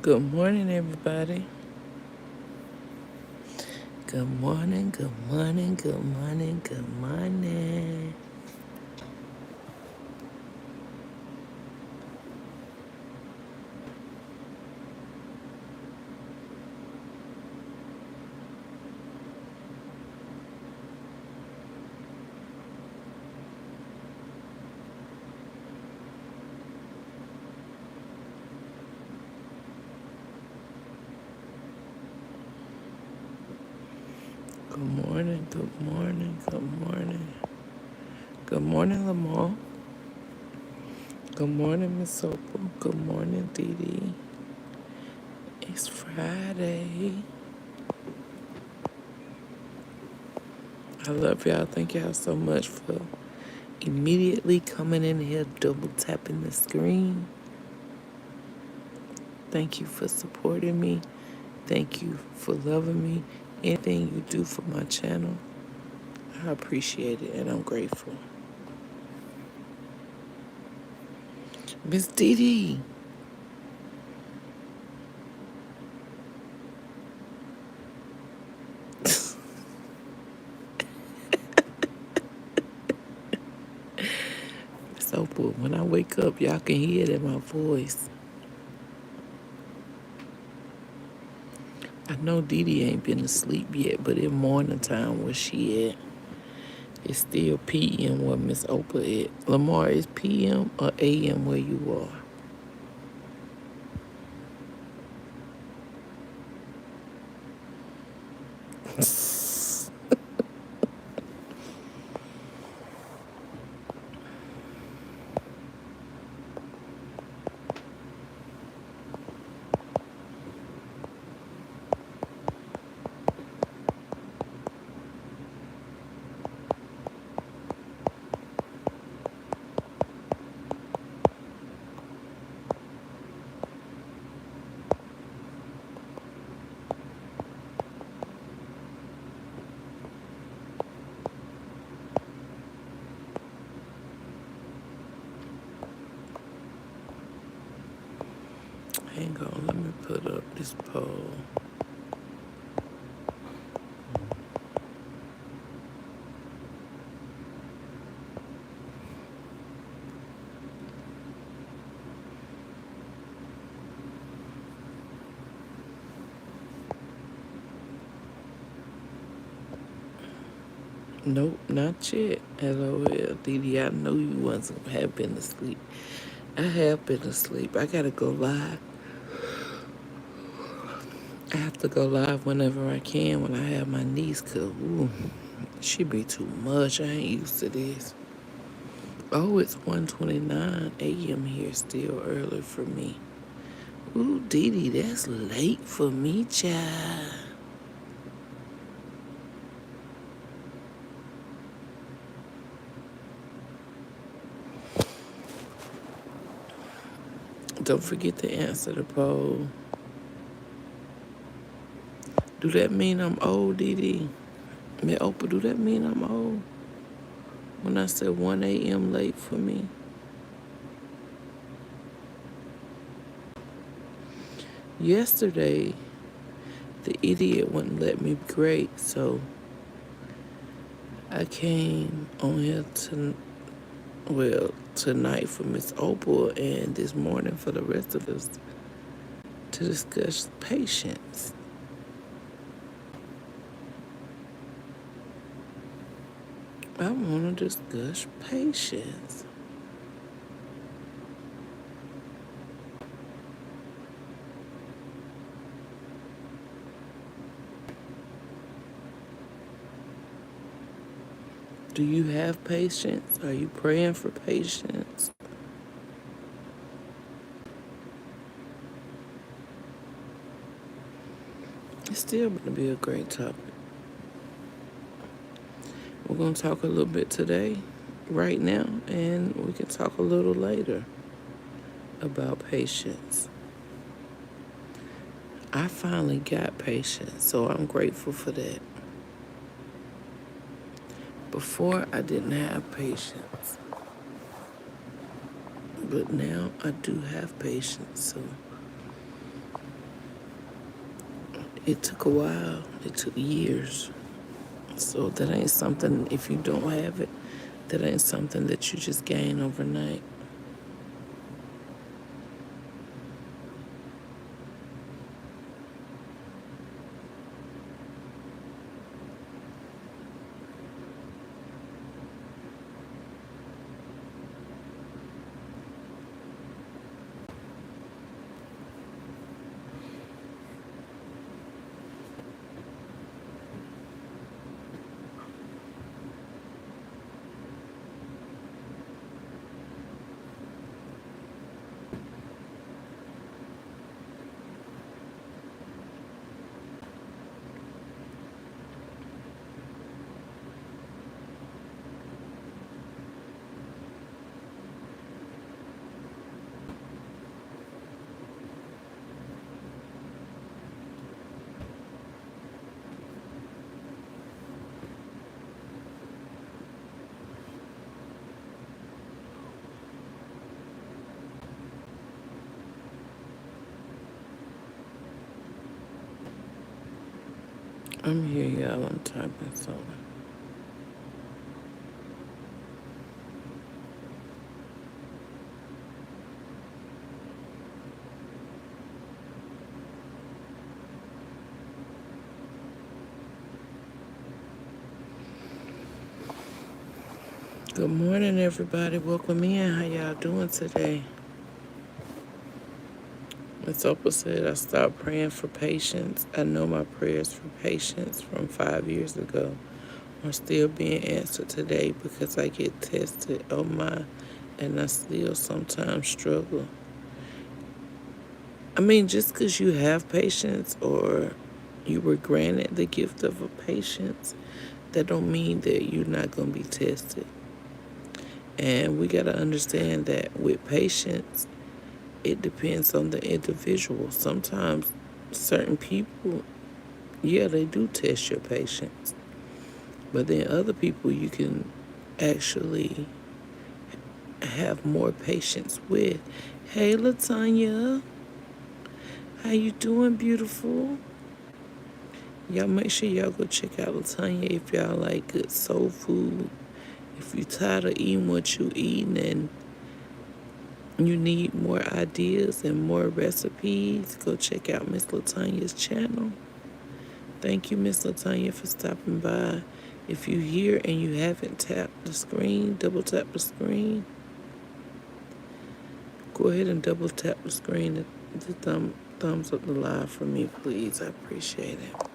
Good morning, everybody. Good morning, good morning, good morning, good morning. Good morning, good morning, good morning. Good morning, Lamar. Good morning, Miss Opal. Good morning, Dee Dee. It's Friday. I love y'all. Thank y'all so much for immediately coming in here, double tapping the screen. Thank you for supporting me. Thank you for loving me. Anything you do for my channel, I appreciate it and I'm grateful. Miss Dee Dee. Miss Opal, when I wake up, y'all can hear it in my voice. I know Dee Dee ain't been asleep yet, but in morning time where she at, it's still PM where Miss Opal at. Lamar, is PM or AM where you are? Hang on, let me put up this poll. Nope, not yet. LOL, Dee Dee, I know you wasn't have been asleep. I have been asleep. I gotta go live. I have to go live whenever I can when I have my niece, cause ooh, she be too much. I ain't used to this. Oh, it's 1:29 a.m. here, still early for me. Ooh, Dee Dee, that's late for me, child. Don't forget to answer the poll. Do that mean I'm old, Dee Dee? Me Oprah, do that mean I'm old? When I said 1 a.m. late for me? Yesterday, the idiot wouldn't let me grade, so I came on here tonight for Miss Opal and this morning for the rest of us to discuss patience. I want to discuss patience. Do you have patience? Are you praying for patience? It's still going to be a great topic. We're going to talk a little bit today, right now, and we can talk a little later about patience. I finally got patience, so I'm grateful for that. Before, I didn't have patience, but now I do have patience, so It took a while. It took years. So that ain't something, if you don't have it, that ain't something that you just gain overnight. I'm here, y'all. I'm typing something. Good morning, everybody. Welcome in. How y'all doing today? Miss Opal said, I stopped praying for patience. I know my prayers for patience from 5 years ago are still being answered today because I get tested on my, and I still sometimes struggle. I mean, just because you have patience or you were granted the gift of a patience, that don't mean that you're not going to be tested. And we got to understand that with patience, it depends on the individual. Sometimes certain people, yeah, they do test your patience. But then other people you can actually have more patience with. Hey, Latanya, how you doing, beautiful? Y'all make sure y'all go check out Latanya if y'all like good soul food. If you tired of eating what you eating and you need more ideas and more recipes, go check out Miss Latanya's channel. Thank you, Miss Latanya, for stopping by. If you're here and you haven't tapped the screen, double tap the screen. Go ahead and double tap the screen. The thumbs up the live for me, please. I appreciate it.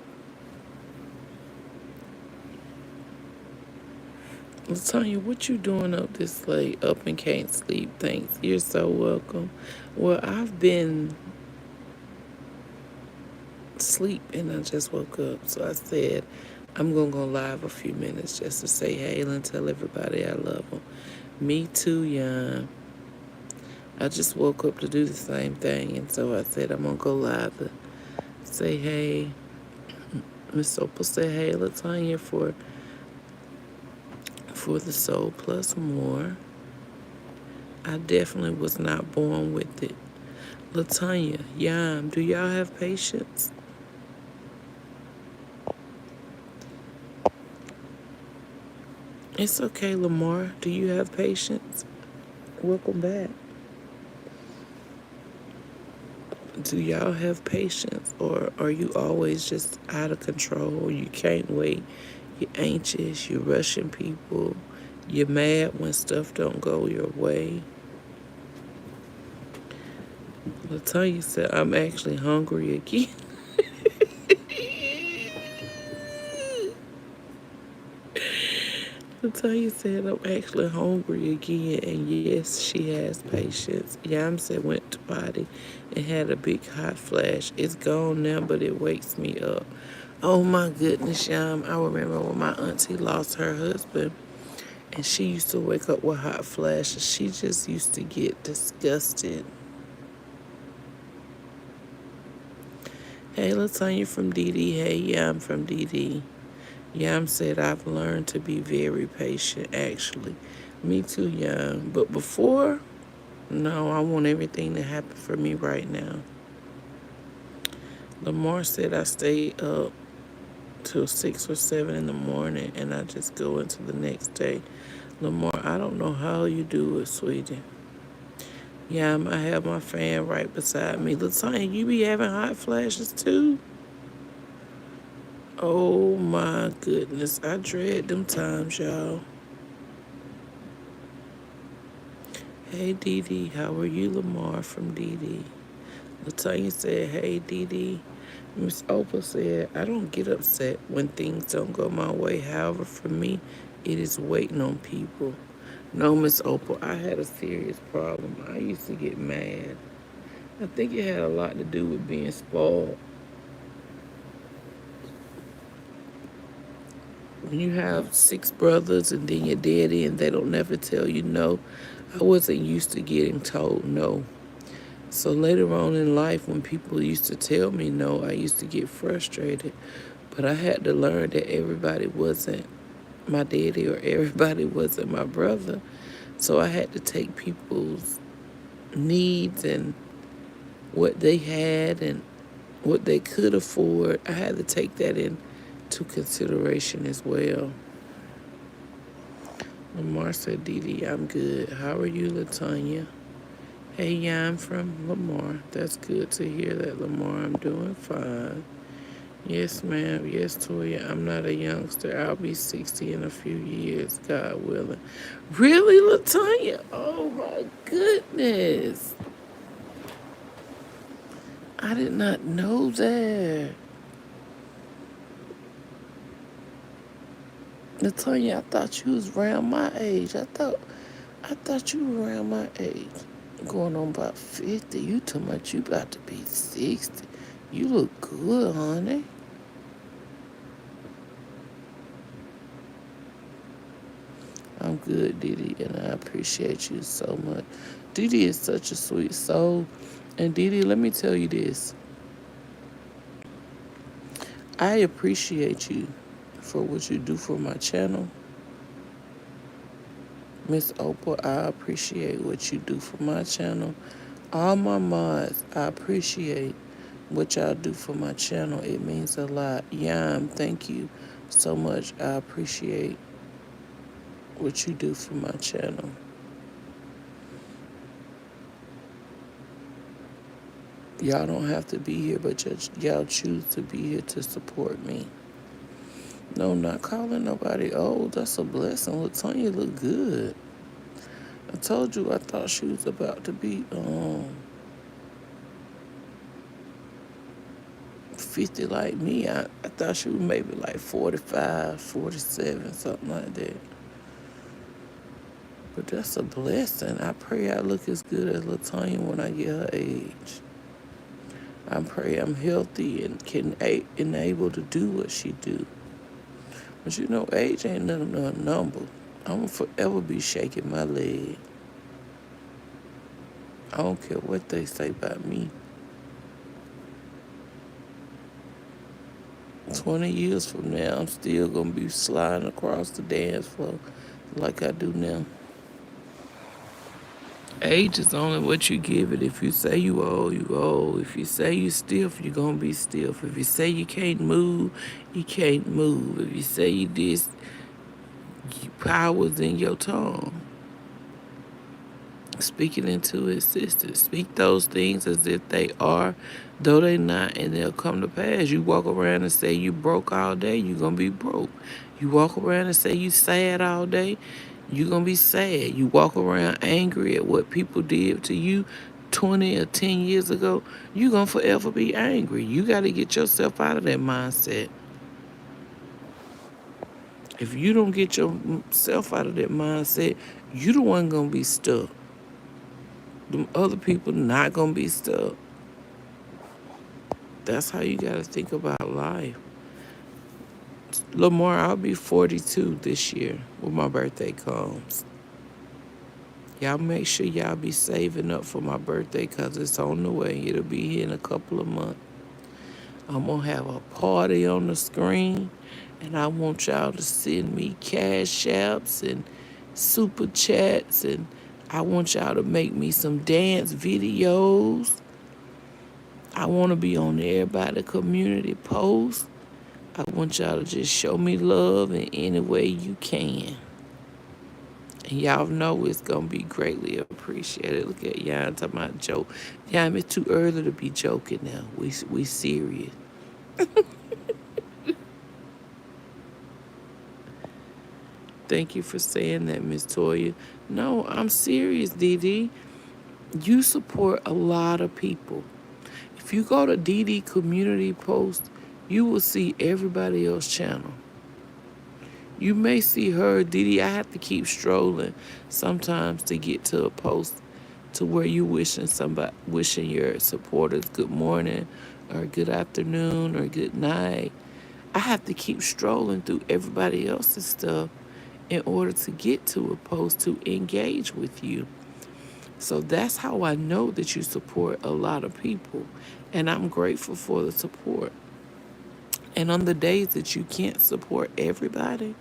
Latanya, what you doing up this late? Up and can't sleep? Thanks. You're so welcome. Well, I've been asleep and I just woke up. So I said, I'm going to go live a few minutes just to say hey and tell everybody I love them. Me too, Jan. I just woke up to do the same thing. And so I said, I'm going to go live to say hey. Miss Opal said hey, Latanya, for the Soul Plus More. I definitely was not born with it. Latanya, Yam, do y'all have patience? It's okay, Lamar. Do you have patience? Welcome back. Do y'all have patience, or are you always just out of control? You can't wait. You're anxious. You're rushing people. You're mad when stuff don't go your way. Latanya said, I'm actually hungry again. Latanya said, I'm actually hungry again. And yes, she has patience. Yam said, went to potty and had a big hot flash. It's gone now, but it wakes me up. Oh my goodness, Yam. I remember when my auntie lost her husband and she used to wake up with hot flashes. She just used to get disgusted. Hey, Latanya from DD. Hey, Yam from DD. Yam said, I've learned to be very patient, actually. Me too, Yam. But before, no, I want everything to happen for me right now. Lamar said I stayed up till 6 or 7 in the morning and I just go into the next day. Lamar, I don't know how you do it, sweetie. Yeah, I have my fan right beside me. Latanya, you be having hot flashes too? Oh my goodness. I dread them times, y'all. Hey, Dee Dee. How are you, Lamar from Dee Dee? Latanya said, hey, Dee Dee. Miss Opal said, I don't get upset when things don't go my way. However, for me, it is waiting on people. No, Miss Opal, I had a serious problem. I used to get mad. I think it had a lot to do with being spoiled. When you have 6 brothers and then your daddy and they don't never tell you no, I wasn't used to getting told no. So later on in life, when people used to tell me no, I used to get frustrated. But I had to learn that everybody wasn't my daddy or everybody wasn't my brother. So I had to take people's needs and what they had and what they could afford. I had to take that into consideration as well. Lamar said, Dee Dee, I'm good. How are you, Latanya? Hey, yeah, I'm from Lamar. That's good to hear that, Lamar. I'm doing fine. Yes, ma'am. Yes, Toya. I'm not a youngster. I'll be 60 in a few years, God willing. Really, Latanya? Oh, my goodness. I did not know that. Latanya, I thought you was around my age. I thought you were around my age. Going on about 50. You talking about you about to be 60. You look good, honey. I'm good, Didi, and I appreciate you so much. Didi is such a sweet soul. And Didi, let me tell you this. I appreciate you for what you do for my channel. Miss Opal, I appreciate what you do for my channel. All my mods, I appreciate what y'all do for my channel. It means a lot. Yam, thank you so much. I appreciate what you do for my channel. Y'all don't have to be here, but y'all choose to be here to support me. No, not calling nobody old. That's a blessing. Latanya look good. I told you I thought she was about to be 50 like me. I thought she was maybe like 45, 47, something like that. But that's a blessing. I pray I look as good as Latanya when I get her age. I pray I'm healthy and can able to do what she do. But you know, age ain't nothing a number. I'm gonna forever be shaking my leg. I don't care what they say about me. 20 years from now, I'm still gonna be sliding across the dance floor like I do now. Age is only what you give it. If you say you old, you old. If you say you stiff, you gonna be stiff. If you say you can't move, you can't move. If you say you this, power's in your tongue. Speak it into existence. Speak those things as if they are, though they not, and they'll come to pass. You walk around and say you broke all day, you gonna be broke. You walk around and say you sad all day, you gonna be sad. You walk around angry at what people did to you 20 or 10 years ago, you gonna forever be angry. You gotta get yourself out of that mindset. If you don't get yourself out of that mindset, you the one gonna be stuck. Them other people not gonna be stuck. That's how you gotta think about life. Lamar, I'll be 42 this year when my birthday comes. Y'all make sure y'all be saving up for my birthday because it's on the way. It'll be here in a couple of months. I'm gonna have a party on the screen and I want y'all to send me cash apps and super chats, and I want y'all to make me some dance videos. I want to be on everybody community post. I want y'all to just show me love in any way you can. And y'all know it's going to be greatly appreciated. Look at y'all talking about joke. Yeah, it's too early to be joking now. We serious. Thank you for saying that, Miss Toya. No, I'm serious, Dee Dee. You support a lot of people. If you go to Dee Dee Community Post, you will see everybody else's channel. You may see her, Dee Dee. I have to keep strolling sometimes to get to a post to where you wishing your supporters good morning or good afternoon or good night. I have to keep strolling through everybody else's stuff in order to get to a post to engage with you. So that's how I know that you support a lot of people. And I'm grateful for the support. And on the days that you can't support everybody,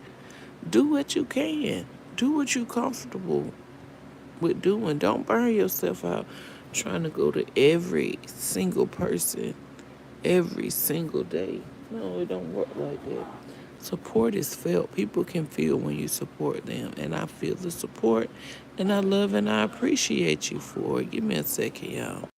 do what you can. Do what you're comfortable with doing. Don't burn yourself out trying to go to every single person every single day. No, it don't work like that. Support is felt. People can feel when you support them. And I feel the support. And I love and I appreciate you for it. Give me a second, y'all.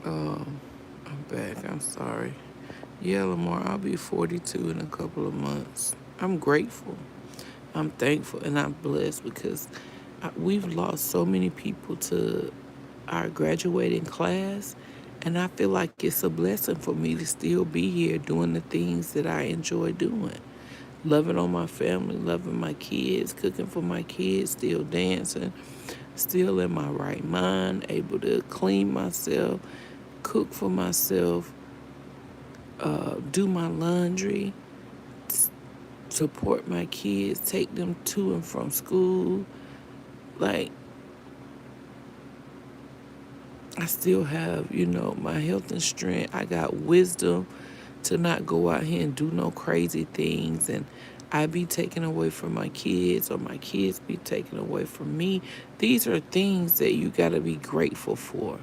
I'm back. I'm sorry. Yeah, Lamar, I'll be 42 in a couple of months. I'm grateful. I'm thankful and I'm blessed because we've lost so many people to our graduating class, and I feel like it's a blessing for me to still be here doing the things that I enjoy doing. Loving on my family, loving my kids, cooking for my kids, still dancing, still in my right mind, able to clean myself, cook for myself, do my laundry, support my kids, take them to and from school. Like, I still have, my health and strength. I got wisdom to not go out here and do no crazy things. And I be taken away from my kids or my kids be taken away from me. These are things that you got to be grateful for.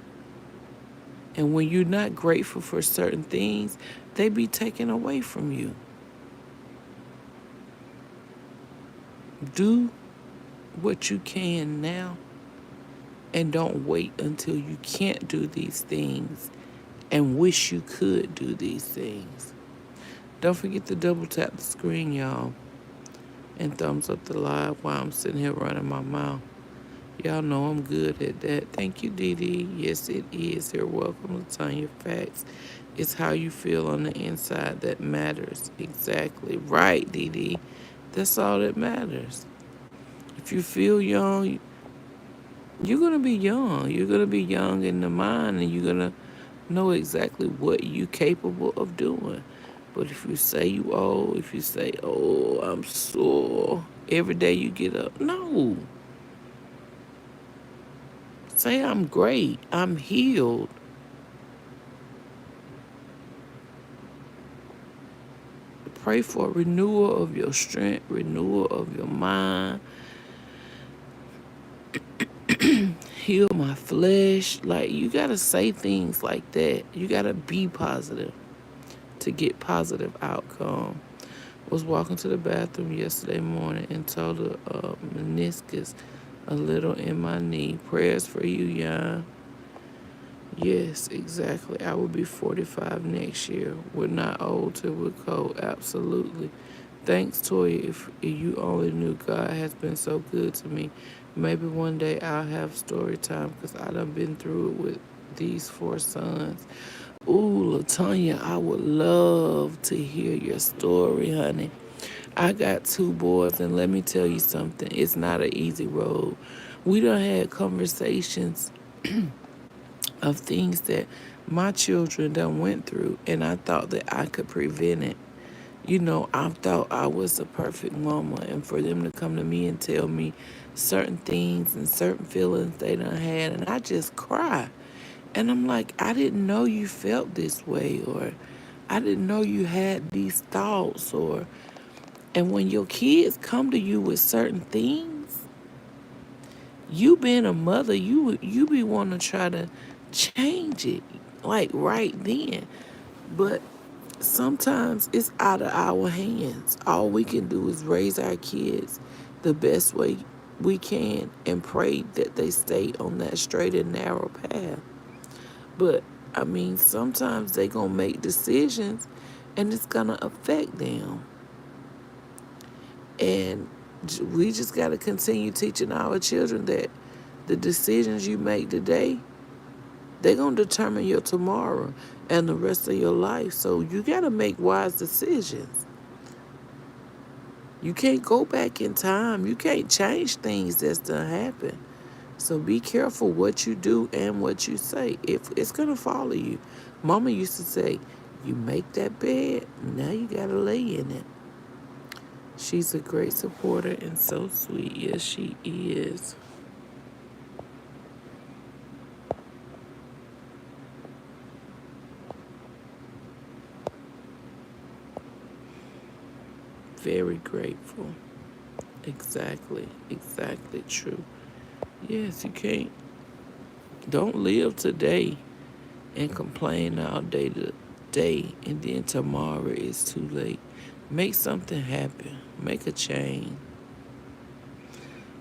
And when you're not grateful for certain things, they be taken away from you. Do what you can now and don't wait until you can't do these things and wish you could do these things. Don't forget to double tap the screen, y'all, and thumbs up the live while I'm sitting here running my mouth. Y'all know I'm good at that. Thank you, Dee Dee. Yes, it is. You're welcome, Latanya. Facts. It's how you feel on the inside that matters. Exactly. Right, Dee Dee. That's all that matters. If you feel young, you're going to be young. You're going to be young in the mind, and you're going to know exactly what you're capable of doing. But if you say you old, if you say, oh, I'm sore, every day you get up, no. Say I'm great, I'm healed. Pray for renewal of your strength, renewal of your mind, heal my flesh. Like, you got to say things like that. You got to be positive to get positive outcome. Was walking to the bathroom yesterday morning and told the meniscus a little in my knee. Prayers for you, Jan. Yes, exactly. I will be 45 next year. We're not old till we're cold. Absolutely. Thanks, Toya. If you only knew God has been so good to me, maybe one day I'll have story time because I done been through it with these 4 sons. Ooh, Latanya, I would love to hear your story, honey. I got 2 boys, and let me tell you something. It's not an easy road. We done had conversations of things that my children done went through, and I thought that I could prevent it. I thought I was a perfect mama, and for them to come to me and tell me certain things and certain feelings they done had, and I just cry. And I'm like, I didn't know you felt this way, or I didn't know you had these thoughts. Or and when your kids come to you with certain things, you being a mother, you be wanting to try to change it like right then. But sometimes it's out of our hands. All we can do is raise our kids the best way we can and pray that they stay on that straight and narrow path. But I mean, sometimes they gonna make decisions and it's gonna affect them. And we just gotta continue teaching our children that the decisions you make today, they're gonna determine your tomorrow and the rest of your life. So you gotta make wise decisions. You can't go back in time. You can't change things that's done happen. So be careful what you do and what you say. If it's gonna follow you. Mama used to say, you make that bed, now you gotta lay in it. She's a great supporter and so sweet. Yes, she is. Very grateful. Exactly. Exactly true. Yes, you can't. Don't live today and complain all day to day and then tomorrow is too late. Make something happen. Make a change.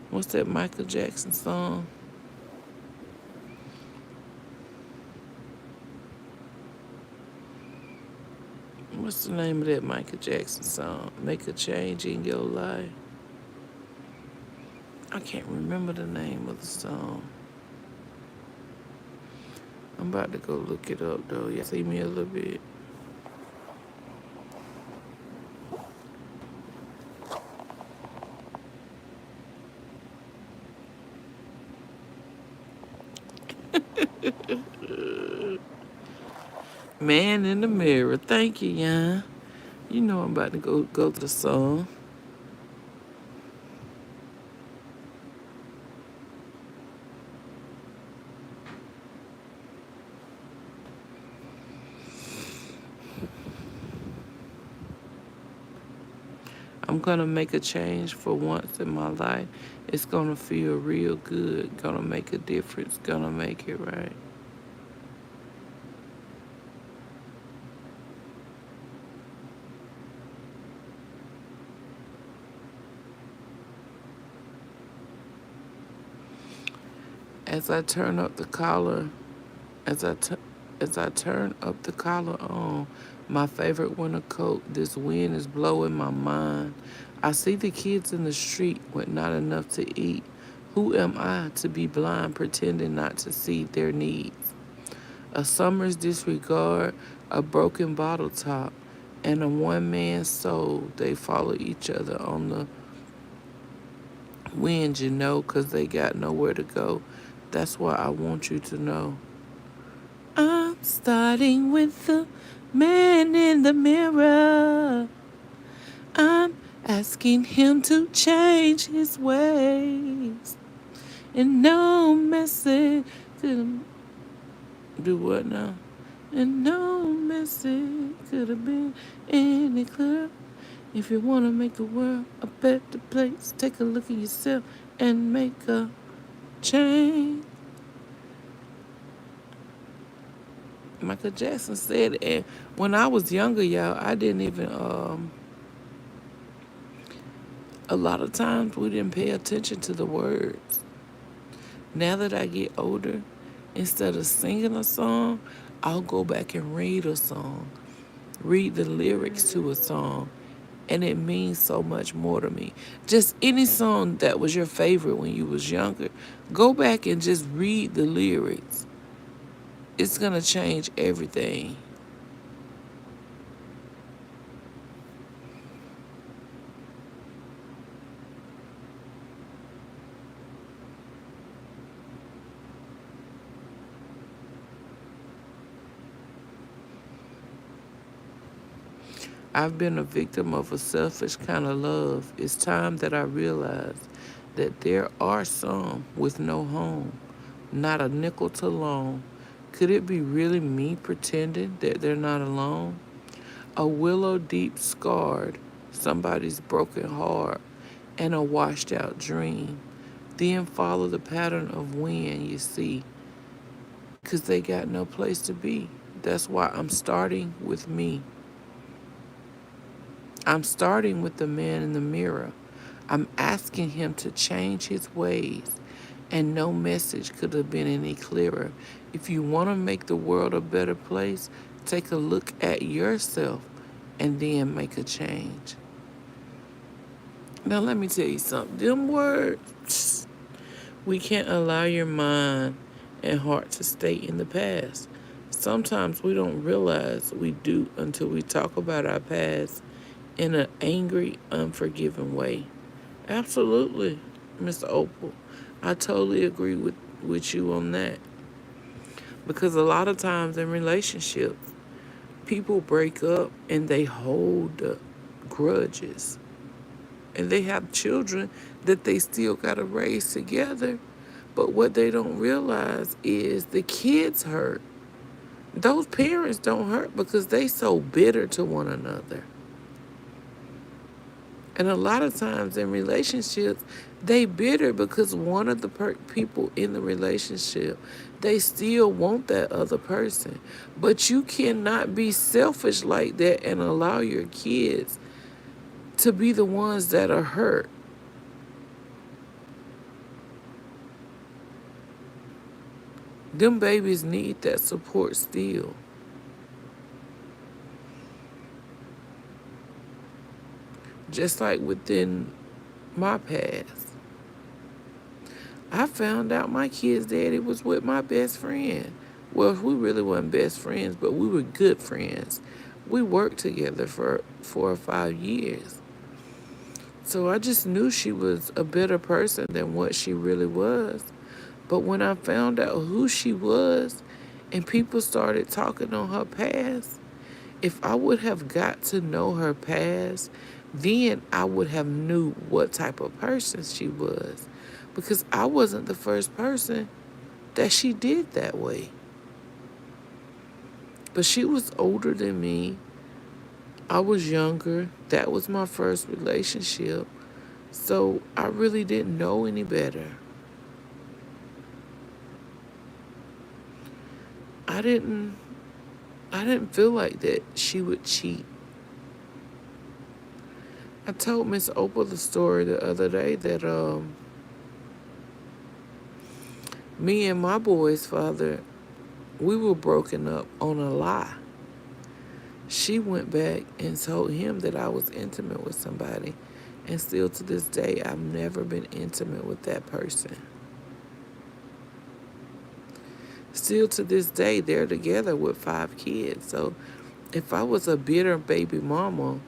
What's that Michael Jackson song? What's the name of that Michael Jackson song? Make a change in your life. I can't remember the name of the song. I'm about to go look it up though. Y'all see me a little bit. Man in the Mirror. Thank you, Jan. You know I'm about to go to the song. I'm gonna make a change for once in my life. It's gonna feel real good. Gonna make a difference. Gonna make it right. As I turn up the collar, as I t- as I turn up the collar on my favorite winter coat, this wind is blowing my mind. I see the kids in the street with not enough to eat. Who am I to be blind, pretending not to see their needs? A summer's disregard, a broken bottle top, and a one man soul. They follow each other on the wind, 'cause they got nowhere to go. That's why I want you to know. I'm starting with the man in the mirror. I'm asking him to change his ways. And no message could do what now? And no message could have been any clearer. If you want to make the world a better place, take a look at yourself and make a change. Michael Jackson said it. And when I was younger, y'all, I didn't even, a lot of times we didn't pay attention to the words. Now that I get older, instead of singing a song, I'll go back and read a song, read the lyrics to a song, and it means so much more to me. Just any song that was your favorite when you was younger, go back and just read the lyrics. It's gonna change everything. I've been a victim of a selfish kind of love. It's time that I realize that there are some with no home, not a nickel to loan. Could it be really me pretending that they're not alone? a willow deep scarred, somebody's broken heart, and a washed out dream. Then follow the pattern of when you see, because they got no place to be. That's why I'm starting with me. I'm starting with the man in the mirror. I'm asking him to change his ways, and no message could have been any clearer. If you want to make the world a better place, take a look at yourself and then make a change. Now, let me tell you something. Them words, we can't allow your mind and heart to stay in the past. Sometimes we don't realize we do until we talk about our past in an angry, unforgiving way. Absolutely, Mr. Opal. I totally agree with you on that. Because a lot of times in relationships, people break up and they hold grudges. And they have children that they still got to raise together. But what they don't realize is the kids hurt. Those parents don't hurt because they so bitter to one another. And a lot of times in relationships, they bitter because one of the people in the relationship, they still want that other person. But you cannot be selfish like that and allow your kids to be the ones that are hurt. Them babies need that support still. Just like within my past. I found out my kid's daddy was with my best friend. Well, we really weren't best friends, but we were good friends. We worked together for 4 or 5 years. So I just knew she was a better person than what she really was. But when I found out who she was and people started talking on her past, if I would have got to know her past, then I would have knew what type of person she was. Because I wasn't the first person that she did that way. But she was older than me. I was younger. That was my first relationship. So I really didn't know any better. I didn't feel like that she would cheat. I told Miss Opal the story the other day that me and my boy's father, we were broken up on a lie. She went back and told him that I was intimate with somebody. And still to this day, I've never been intimate with that person. Still to this day, they're together with 5 kids. So if I was a bitter baby mama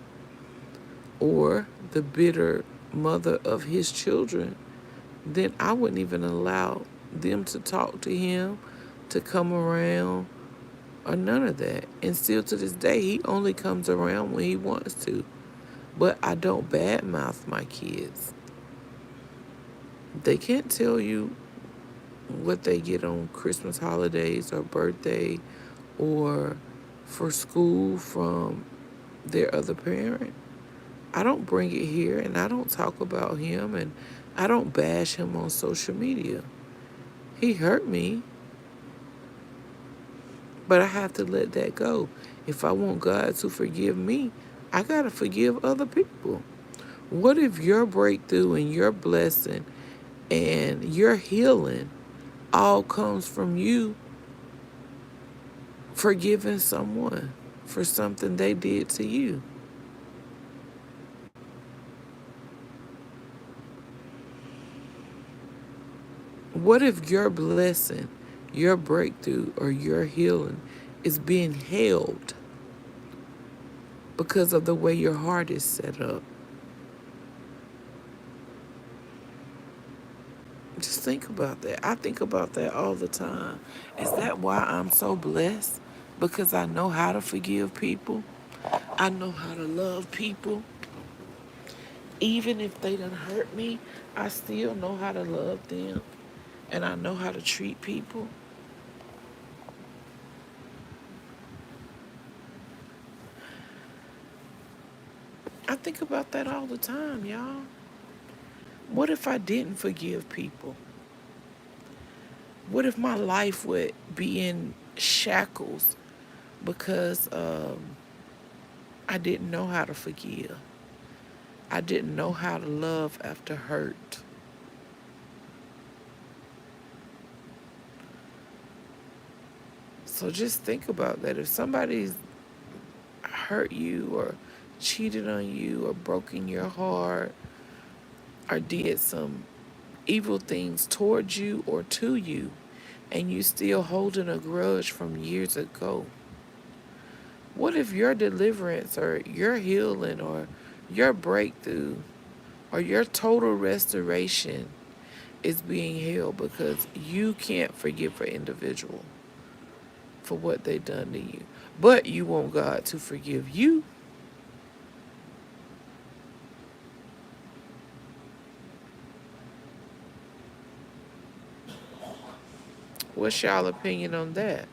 or the bitter mother of his children, then I wouldn't even allow them to talk to him, to come around, or none of that. And still to this day, he only comes around when he wants to. But I don't badmouth my kids. They can't tell you what they get on Christmas holidays or birthday or for school from their other parent. I don't bring it here and I don't talk about him and I don't bash him on social media. He hurt me, but I have to let that go. If I want God to forgive me, I got to forgive other people. What if your breakthrough and your blessing and your healing all comes from you forgiving someone for something they did to you? What if your blessing, your breakthrough, or your healing is being held because of the way your heart is set up? Just think about that. I think about that all the time. Is that why I'm so blessed? Because I know how to forgive people. I know how to love people. Even if they done hurt me, I still know how to love them. And I know how to treat people. think about that all the time, y'all. What if I didn't forgive people? What if my life would be in shackles because I didn't know how to forgive? I didn't know how to love after hurt. So just think about that. If somebody's hurt you or cheated on you or broken your heart or did some evil things towards you or to you, and you still holding a grudge from years ago, what if your deliverance or your healing or your breakthrough or your total restoration is being held because you can't forgive an individual for what they done to you, but you want God to forgive you? What's y'all opinion on that?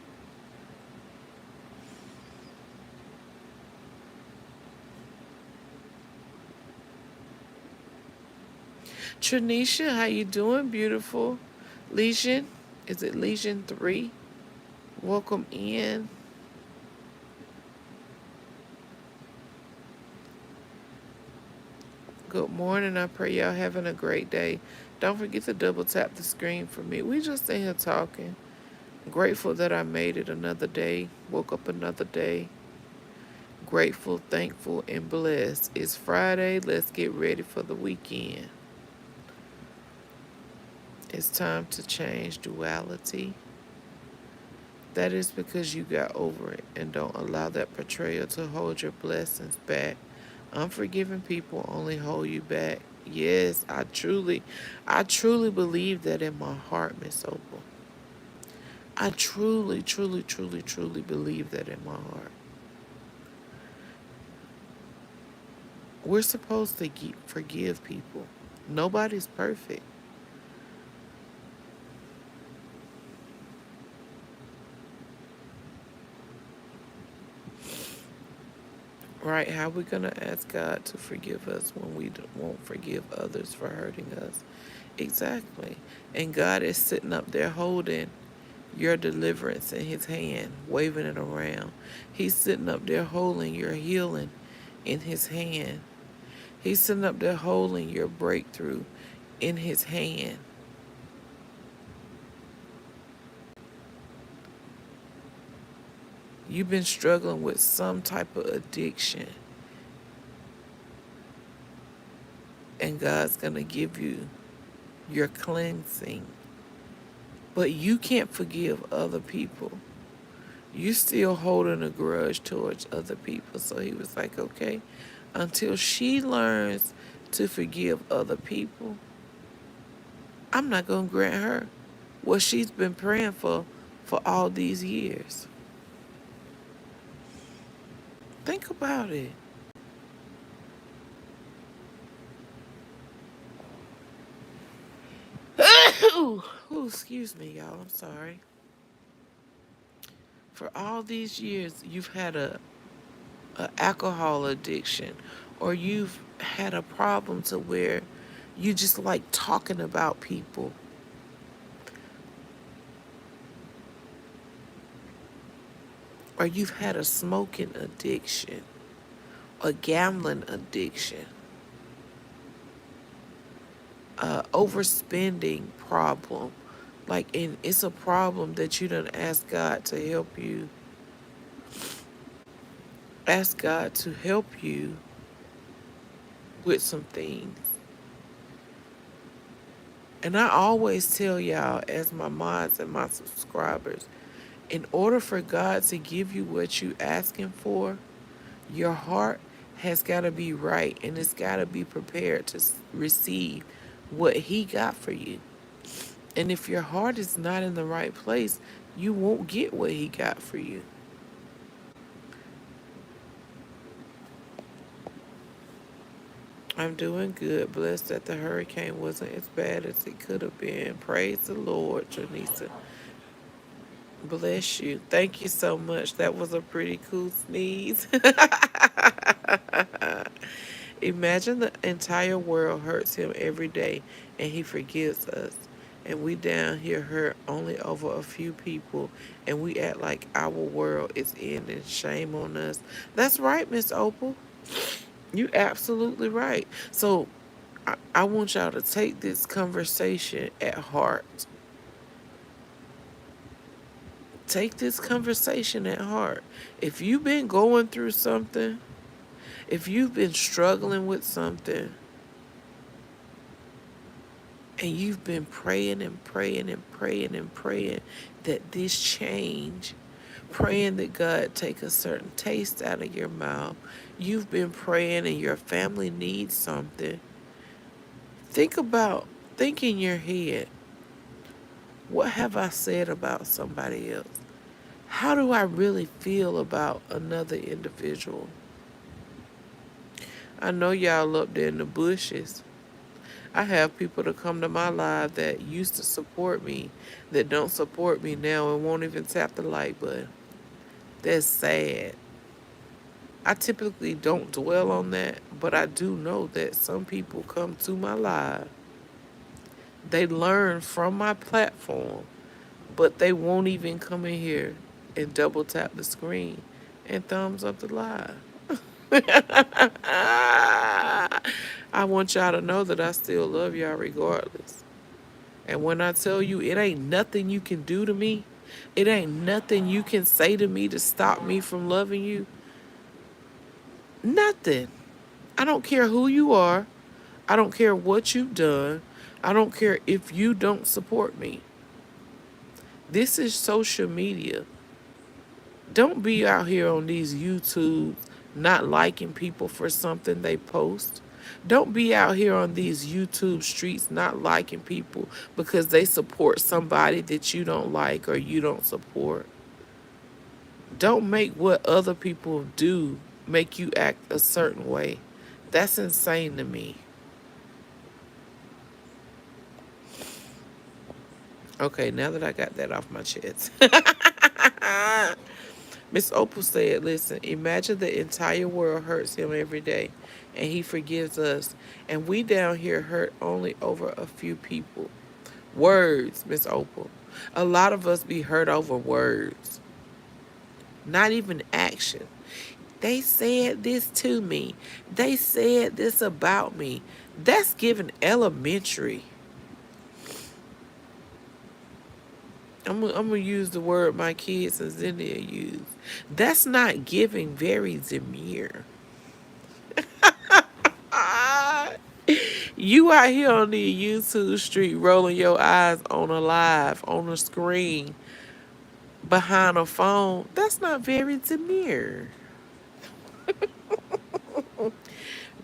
Tranisha, how you doing, beautiful? Legion, is it Legion 3? Welcome in. Good morning. I pray y'all having a great day. Don't forget to double tap the screen for me. We just in here talking. Grateful that I made it another day. Woke up another day. Grateful, thankful, and blessed. It's Friday. Let's get ready for the weekend. It's time to change duality. That is because you got over it and don't allow that betrayal to hold your blessings back. Unforgiving people only hold you back. Yes, I truly believe that in my heart, Miss Opal. I truly, truly, truly, truly believe that in my heart. We're supposed to forgive people. Nobody's perfect. Right? How are we going to ask God to forgive us when we won't forgive others for hurting us? Exactly. And God is sitting up there holding your deliverance in his hand, waving it around. He's sitting up there holding your healing in his hand. He's sitting up there holding your breakthrough in his hand. You've been struggling with some type of addiction, and God's going to give you your cleansing. But you can't forgive other people. You still holding a grudge towards other people. So he was like, okay, until she learns to forgive other people, I'm not going to grant her what she's been praying for all these years. Think about it. Ooh, excuse me, y'all. I'm sorry. For all these years, you've had a alcohol addiction, or you've had a problem to where you just like talking about people, or you've had a smoking addiction, a gambling addiction, a overspending problem. Like, and it's a problem that you don't ask God to help you. Ask God to help you with some things. And I always tell y'all, as my mods and my subscribers, in order for God to give you what you asking for, your heart has got to be right, and it's got to be prepared to receive what he got for you. And if your heart is not in the right place, you won't get what he got for you. I'm doing good. Blessed that the hurricane wasn't as bad as it could have been. Praise the Lord, Janisa. Bless you. Thank you so much. That was a pretty cool sneeze. Imagine the entire world hurts him every day and he forgives us. And we down here hurt only over a few people and we act like our world is ending. Shame on us. That's right, Miss Opal. You absolutely right. So I want y'all to take this conversation at heart. Take this conversation at heart. If you've been going through something, if you've been struggling with something, and you've been praying and praying and praying and praying that this change, praying that God take a certain taste out of your mouth, you've been praying and your family needs something, think in your head, what have I said about somebody else? How do I really feel about another individual? I know y'all up there in the bushes. I have people that come to my live that used to support me that don't support me now and won't even tap the like button. That's sad. I typically don't dwell on that, but I do know that some people come to my live. They learn from my platform, but they won't even come in here and double tap the screen and thumbs up the live. I want y'all to know that I still love y'all regardless. And when I tell you it ain't nothing you can do to me, it ain't nothing you can say to me to stop me from loving you. Nothing. I don't care who you are. I don't care what you've done. I don't care if you don't support me. This is social media. Don't be out here on these YouTubes not liking people for something they post. Don't be out here on these YouTube streets not liking people because they support somebody that you don't like or you don't support. Don't make what other people do make you act a certain way. That's insane to me. Okay, now that I got that off my chest. Miss Opal said, listen, imagine the entire world hurts him every day and he forgives us. And we down here hurt only over a few people. Words, Miss Opal. A lot of us be hurt over words, not even action. They said this to me. They said this about me. That's giving elementary. I'm gonna use the word my kids and Zennia use. That's not giving very demure. You out here on the YouTube street rolling your eyes on a live, on a screen, behind a phone. That's not very demure.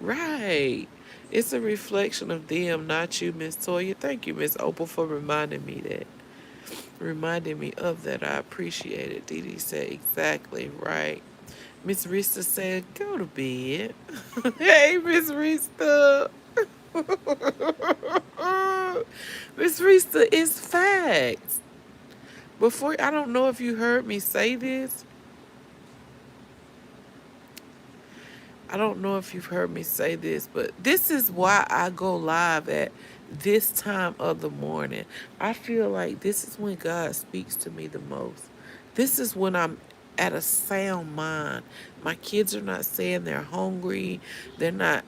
Right. It's a reflection of them, not you, Miss Toya. Thank you, Miss Opal, for reminding me that. Reminding me of that. I appreciate it. Dee Dee said exactly right. Miss Rista said, go to bed. Hey, Miss Rista. Miss Rista, it's facts. Before, I don't know if you heard me say this. I don't know if you've heard me say this, but this is why I go live at this time of the morning. I feel like this is when God speaks to me the most. This is when I'm at a sound mind. My kids are not saying they're hungry. They're not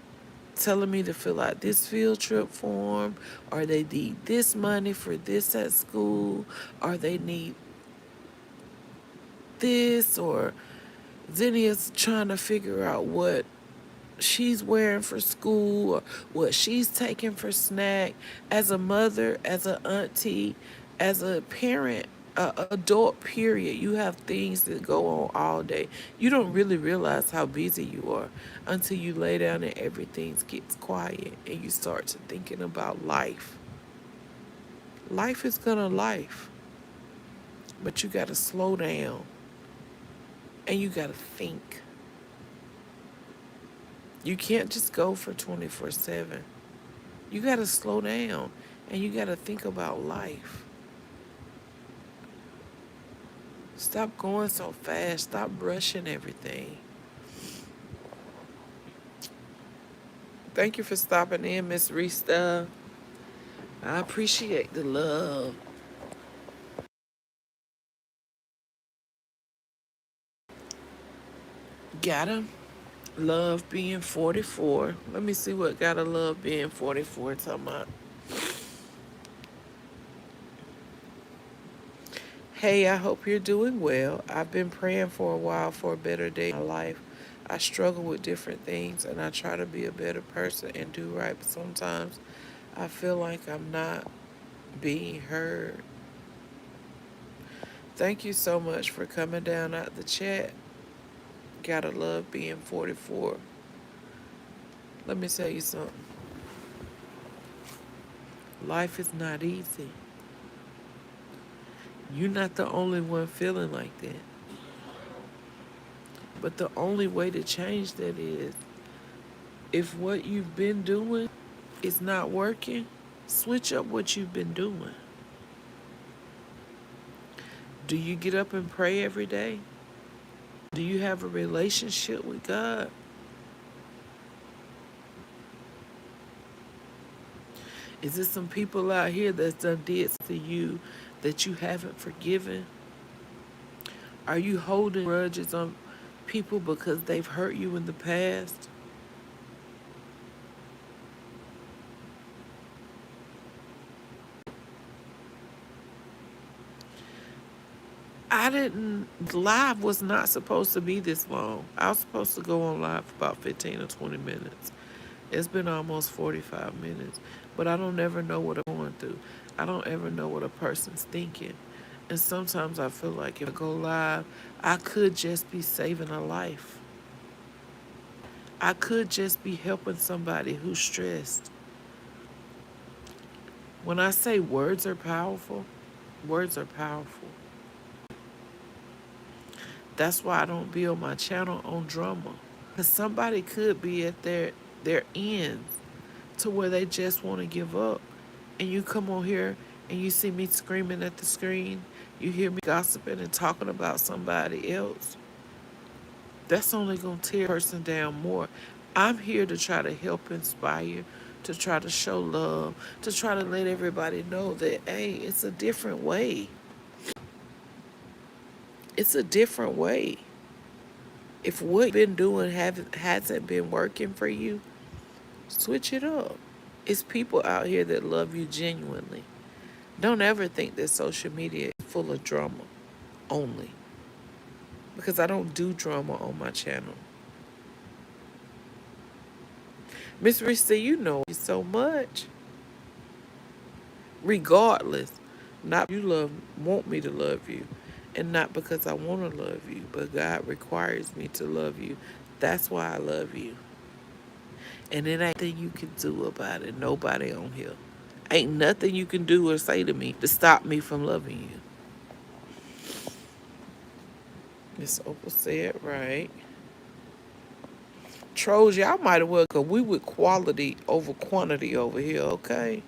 telling me to fill out this field trip form, or they need this money for this at school, or they need this, or Zennia's trying to figure out what she's wearing for school or what she's taking for snack. As a mother, as an auntie, as a parent, adult period, you have things that go on all day. You don't really realize how busy you are until you lay down and everything gets quiet and you start to thinking about life. Life is gonna life, but you gotta slow down and you gotta think. You can't just go for 24/7. You got to slow down and you got to think about life. Stop going so fast. Stop rushing everything. Thank you for stopping in, Miss Rista. I appreciate the love. Gotta love being 44. Let me see what gotta love being 44 talking about. Hey, I hope you're doing well. I've been praying for a while for a better day in my life. I struggle with different things and I try to be a better person and do right, but sometimes I feel like I'm not being heard. Thank you so much for coming down out the chat. Gotta love being 44. Let me tell you something. Life is not easy. You're not the only one feeling like that. But the only way to change that is if what you've been doing is not working, switch up what you've been doing. Do you get up and pray every day? Do you have a relationship with God? Is there some people out here that's done did to you that you haven't forgiven? Are you holding grudges on people because they've hurt you in the past? Live was not supposed to be this long. I was supposed to go on live for about 15 or 20 minutes. It's been almost 45 minutes, but I don't ever know what I'm going through. I don't ever know what a person's thinking. And sometimes I feel like if I go live, I could just be saving a life. I could just be helping somebody who's stressed. When I say words are powerful, words are powerful. That's why I don't build my channel on drama. Because somebody could be at their ends to where they just want to give up. And you come on here and you see me screaming at the screen. You hear me gossiping and talking about somebody else. That's only going to tear a person down more. I'm here to try to help inspire, to try to show love, to try to let everybody know that, hey, it's a different way. It's a different way. If what you've been doing hasn't been working for you, switch it up. It's people out here that love you genuinely. Don't ever think that social media is full of drama only. Because I don't do drama on my channel. Miss Risa, you know you so much. Regardless, not you want me to love you. And not because I want to love you, but God requires me to love you. That's why I love you. And it ain't nothing you can do about it. Nobody on here. Ain't nothing you can do or say to me to stop me from loving you. Miss Opal said right. Trolls, y'all might as well go. We with quality over quantity over here, okay?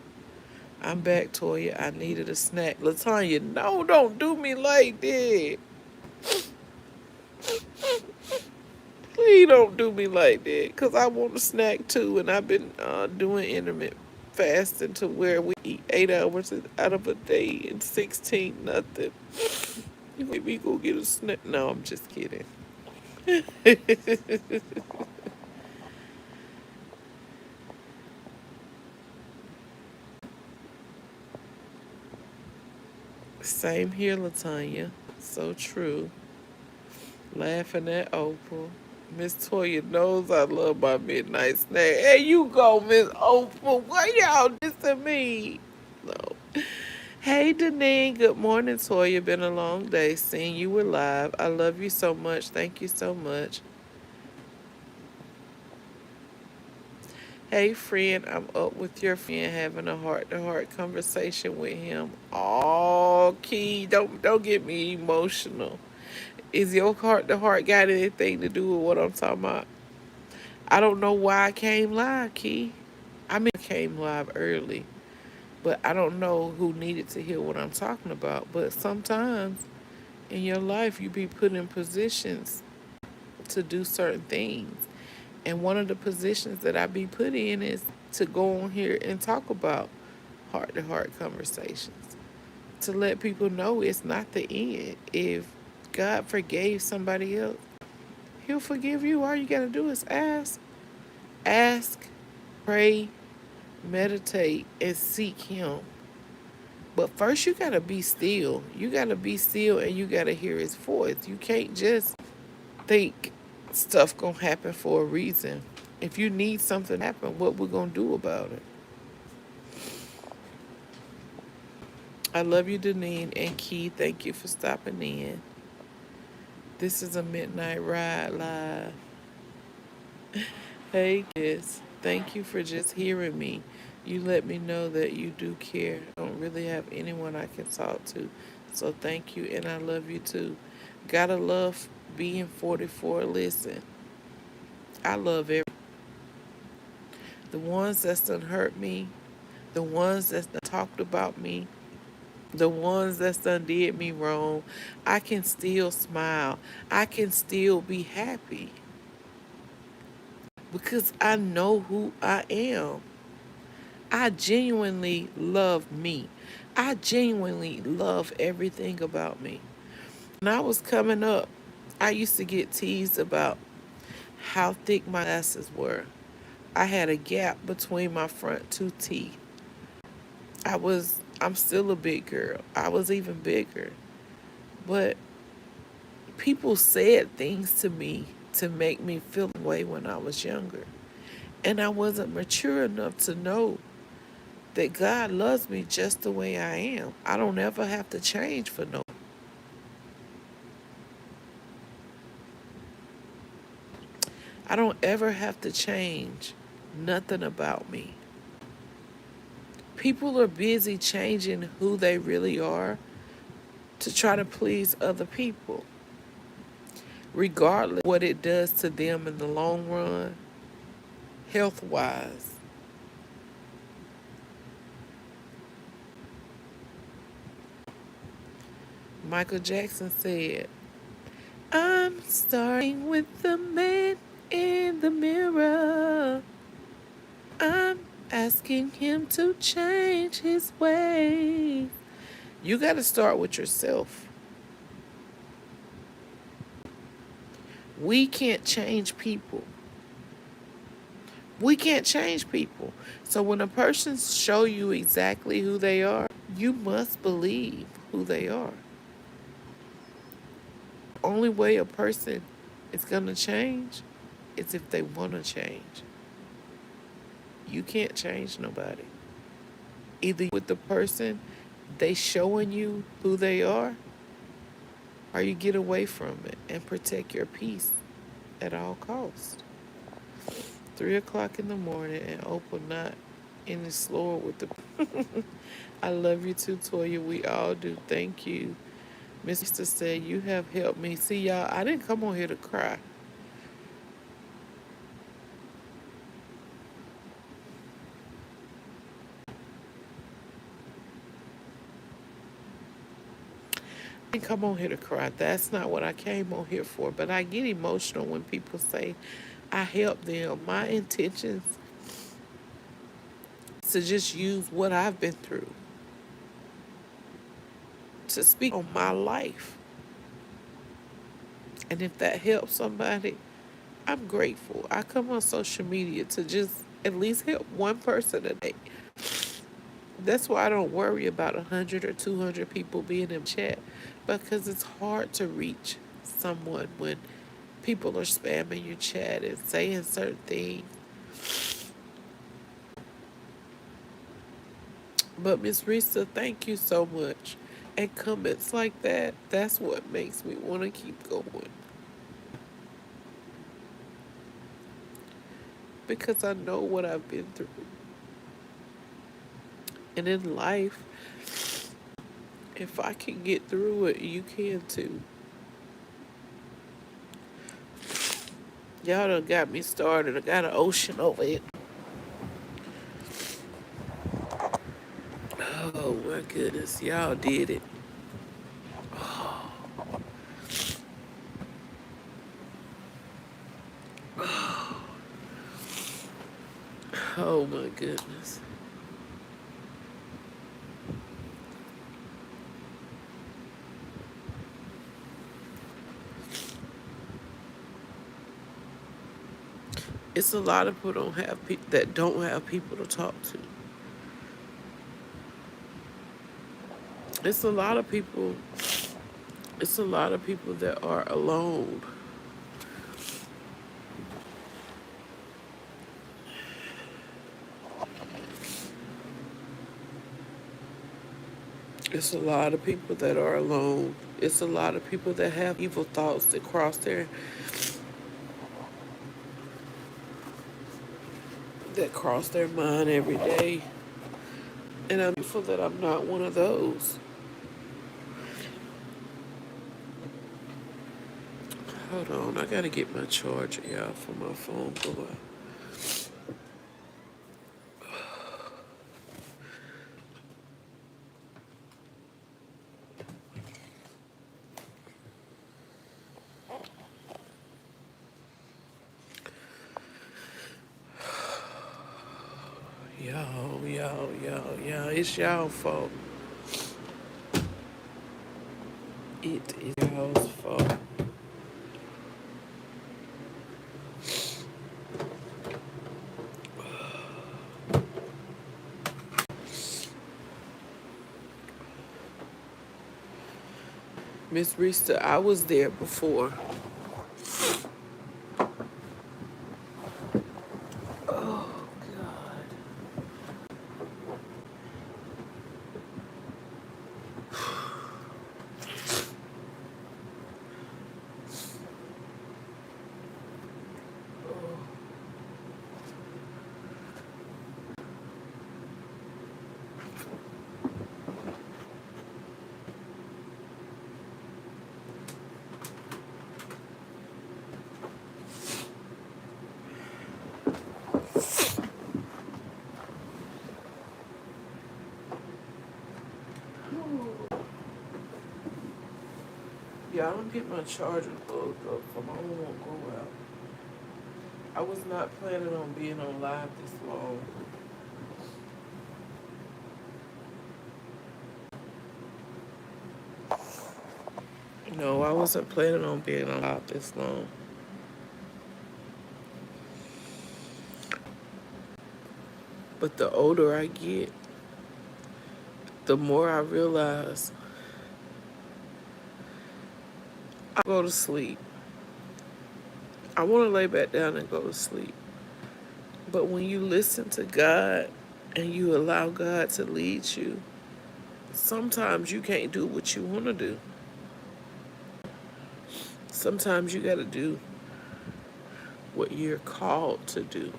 I'm back, Toya. I needed a snack. Latanya, no, don't do me like that. Please don't do me like that. Because I want a snack too. And I've been doing intermittent fasting to where we eat 8 hours out of a day and 16 nothing. You make me go get a snack. No, I'm just kidding. Same here, Latanya. So true. Laughing at Oprah. Miss Toya knows I love my midnight snack. Hey, you go, Miss Oprah. Why y'all dissing me? No. Hey, Deneen. Good morning, Toya. Been a long day. Seeing you were live. I love you so much. Thank you so much. Hey, friend. I'm up with your friend having a heart-to-heart conversation with him. Oh, Key, don't get me emotional. Is your heart-to-heart got anything to do with what I'm talking about? I don't know why I came live, Key. I mean, I came live early, but I don't know who needed to hear what I'm talking about. But sometimes in your life, you be put in positions to do certain things. And one of the positions that I be put in is to go on here and talk about heart to heart conversations. To let people know it's not the end. If God forgave somebody else, He'll forgive you. All you gotta do is ask. Ask, pray, meditate, and seek Him. But first, you gotta be still. You gotta be still and you gotta hear His voice. You can't just think stuff gonna happen for a reason. If you need something to happen, what we gonna do about it? I love you, Deneen and Key. Thank you for stopping in. This is a Midnight Ride Live. Hey, kids. Thank you for just hearing me. You let me know that you do care. I don't really have anyone I can talk to. So thank you, and I love you too. Gotta love being 44. Listen, I love every the ones that's done hurt me, the ones that's done talked about me, the ones that's done did me wrong. I can still smile. I can still be happy because I know who I am. I genuinely love me. I genuinely love everything about me. When I was coming up, I used to get teased about how thick my glasses were. I had a gap between my front two teeth. I'm still a big girl. I was even bigger. But people said things to me to make me feel the way when I was younger. And I wasn't mature enough to know that God loves me just the way I am. I don't ever have to change for no. I don't ever have to change nothing about me. People are busy changing who they really are to try to please other people. Regardless of what it does to them in the long run, health wise. Michael Jackson said, I'm starting with the man in the mirror. I'm asking him to change his ways. You got to start with yourself. We can't change people. We can't change people. So when a person show you exactly who they are, you must believe who they are. The only way a person is going to change is if they want to change. You can't change nobody. Either with the person, they showing you who they are, or you get away from it and protect your peace at all costs. 3 o'clock in the morning and Opal not any slower with the... I love you too, Toya. We all do. Thank you. Mr. said, you have helped me. See, y'all, I didn't come on here to cry. I didn't come on here to cry. That's not what I came on here for. But I get emotional when people say I help them. My intentions is to just use what I've been through to speak on my life. And if that helps somebody, I'm grateful. I come on social media to just at least help one person a day. That's why I don't worry about 100 or 200 people being in chat, because it's hard to reach someone when people are spamming your chat and saying certain things. But Miss Risa, thank you so much. And comments like that, that's what makes me want to keep going. Because I know what I've been through. And in life, if I can get through it, you can too. Y'all done got me started. I got an ocean over it. Oh my goodness, y'all did it. Oh my goodness. It's a lot of people that don't have people to talk to. It's a lot of people. It's a lot of people that are alone. It's a lot of people that are alone. It's a lot of people that have evil thoughts that cross their mind every day. And I'm grateful that I'm not one of those. Hold on, I gotta get my charger, y'all, for my phone go out. Y'all, it's y'all fault. It is y'all's fault. Miss Rista, I was there before. Oh, God. Yeah, I'm gonna get my charger plugged up so my phone won't go out. I was not planning on being on live this long. No, I wasn't planning on being on live this long. But the older I get, the more I realize I go to sleep. I want to lay back down and go to sleep. But when you listen to God and you allow God to lead you, sometimes you can't do what you want to do. Sometimes you got to do what you're called to do.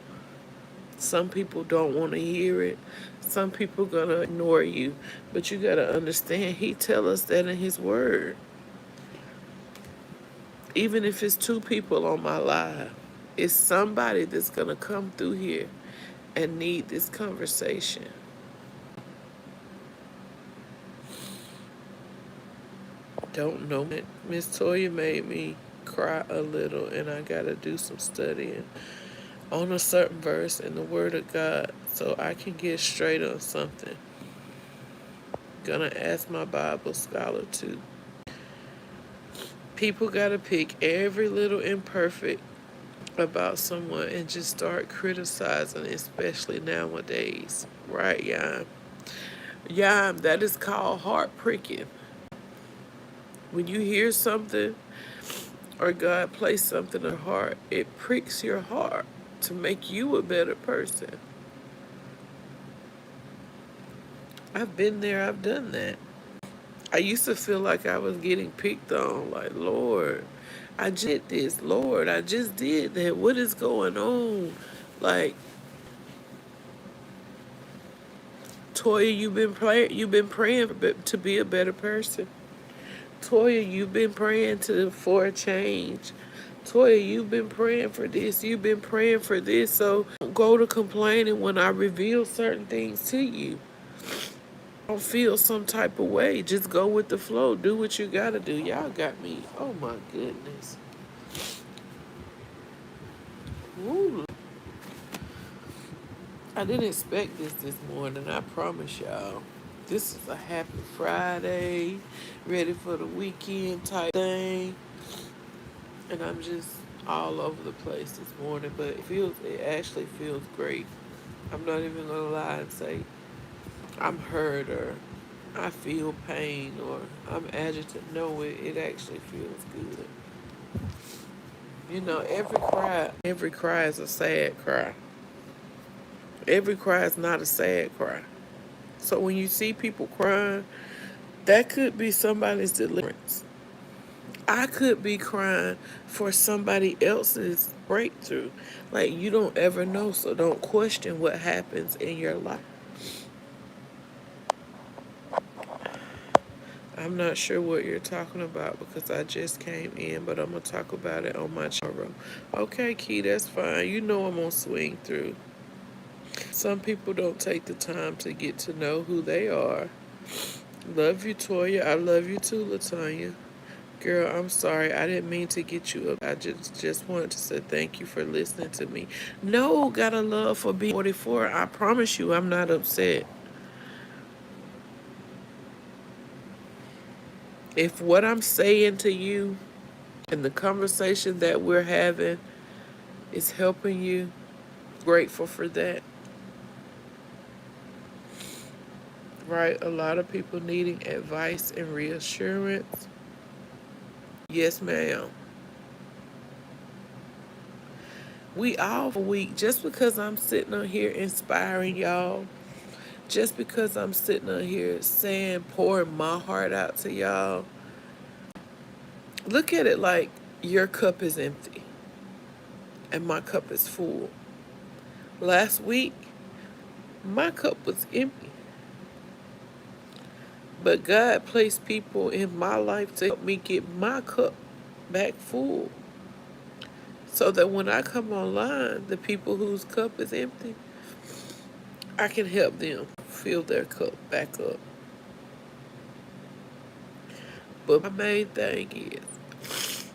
Some people don't want to hear it. Some people going to ignore you. But you got to understand, he tell us that in his word. Even if it's 2 people on my live, it's somebody that's going to come through here and need this conversation. Don't know it. Miss Toya made me cry a little, and I got to do some studying on a certain verse in the Word of God so I can get straight on something. Gonna ask my Bible scholar too. People gotta pick every little imperfect about someone and just start criticizing, especially nowadays. Right, Yam? Yam, that is called heart pricking. When you hear something or God place something in your heart, it pricks your heart to make you a better person. I've been there, I've done that. I used to feel like I was getting picked on, like, Lord, I just did this. Lord, I just did that. What is going on? Like, Toya, you've been praying to be a better person. Toya, you've been praying for a change. Toya, you've been praying for this. You've been praying for this. So don't go to complaining when I reveal certain things to you. Don't feel some type of way. Just go with the flow. Do what you gotta do. Y'all got me. Oh my goodness. Woo. I didn't expect this morning, I promise y'all. This is a happy Friday, ready for the weekend type thing. And I'm just all over the place this morning, but it actually feels great. I'm not even gonna lie and say I'm hurt or I feel pain or I'm agitated. No, it actually feels good. You know, every cry is a sad cry. Every cry is not a sad cry. So when you see people crying, that could be somebody's deliverance. I could be crying for somebody else's breakthrough. Like, you don't ever know, so don't question what happens in your life. I'm not sure what you're talking about because I just came in, but I'm going to talk about it on my channel. Okay, Key, that's fine. You know I'm going to swing through. Some people don't take the time to get to know who they are. Love you, Toya. I love you too, Latanya. Girl, I'm sorry. I didn't mean to get you up. I just wanted to say thank you for listening to me. No, got a love for being 44. I promise you I'm not upset. If what I'm saying to you and the conversation that we're having is helping you, grateful for that. Right? A lot of people needing advice and reassurance. Yes, ma'am. We all weak. Just because I'm sitting on here inspiring y'all, just because I'm sitting on here saying, pouring my heart out to y'all, look at it like your cup is empty and my cup is full. Last week, my cup was empty. But God placed people in my life to help me get my cup back full. So that when I come online, the people whose cup is empty, I can help them fill their cup back up. But my main thing is,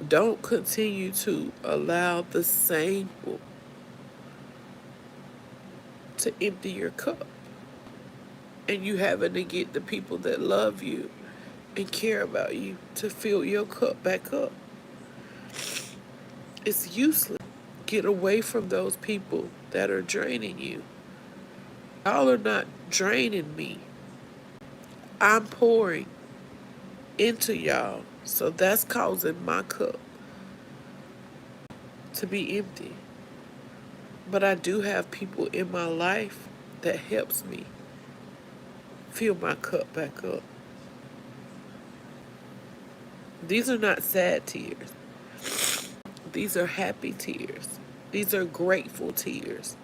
don't continue to allow the same people to empty your cup. And you having to get the people that love you and care about you to fill your cup back up. It's useless. Get away from those people that are draining you. Y'all are not draining me. I'm pouring into y'all. So that's causing my cup to be empty. But I do have people in my life that helps me fill my cup back up. These are not sad tears. These are happy tears. These are grateful tears.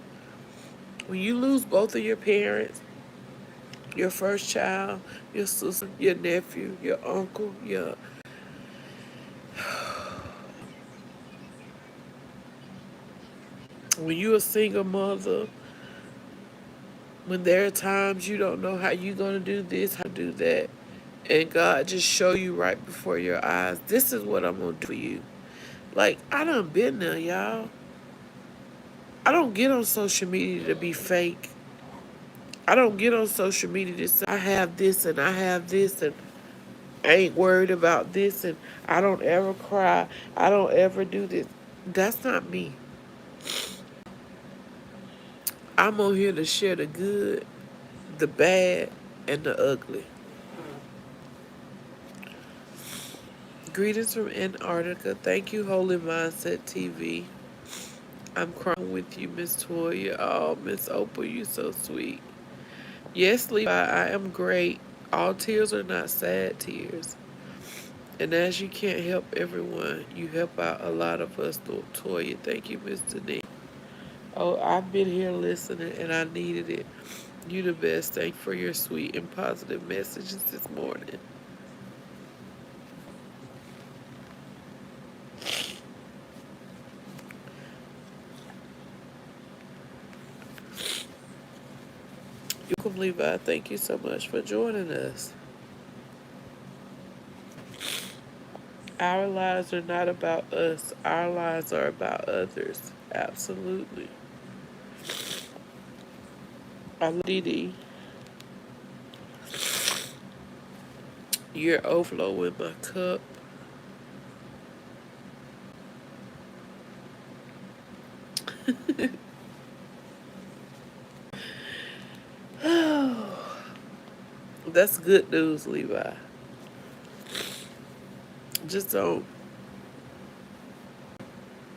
When you lose both of your parents, your first child, your sister, your nephew, your uncle, when you're a single mother, when there are times you don't know how you're going to do this, how to do that, and God just show you right before your eyes, this is what I'm going to do for you. Like, I done been there, y'all. I don't get on social media to be fake. I don't get on social media to say I have this and I have this and I ain't worried about this and I don't ever cry. I don't ever do this. That's not me. I'm on here to share the good, the bad, and the ugly. Greetings from Antarctica. Thank you, Holy Mindset TV. I'm crying with you, Miss Toya. Oh, Miss Opal, you so sweet. Yes, Levi, I am great. All tears are not sad tears. And as you can't help everyone, you help out a lot of us, Toya. Thank you, Miss Denise. Oh, I've been here listening and I needed it. You the best. Thank you for your sweet and positive messages this morning. You can Levi. Thank you so much for joining us. Our lives are not about us. Our lives are about others. Absolutely. I love Didi. You're overflowing my cup. That's good news, Levi. Just don't,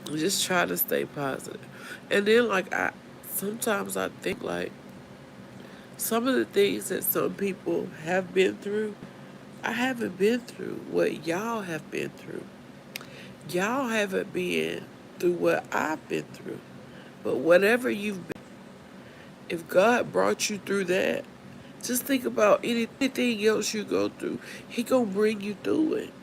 just try to stay positive. And then, like, sometimes I think, like, some of the things that some people have been through, I haven't been through what y'all have been through. Y'all haven't been through what I've been through. But whatever you've been, if God brought you through that, just think about anything else you go through. He gonna bring you through it.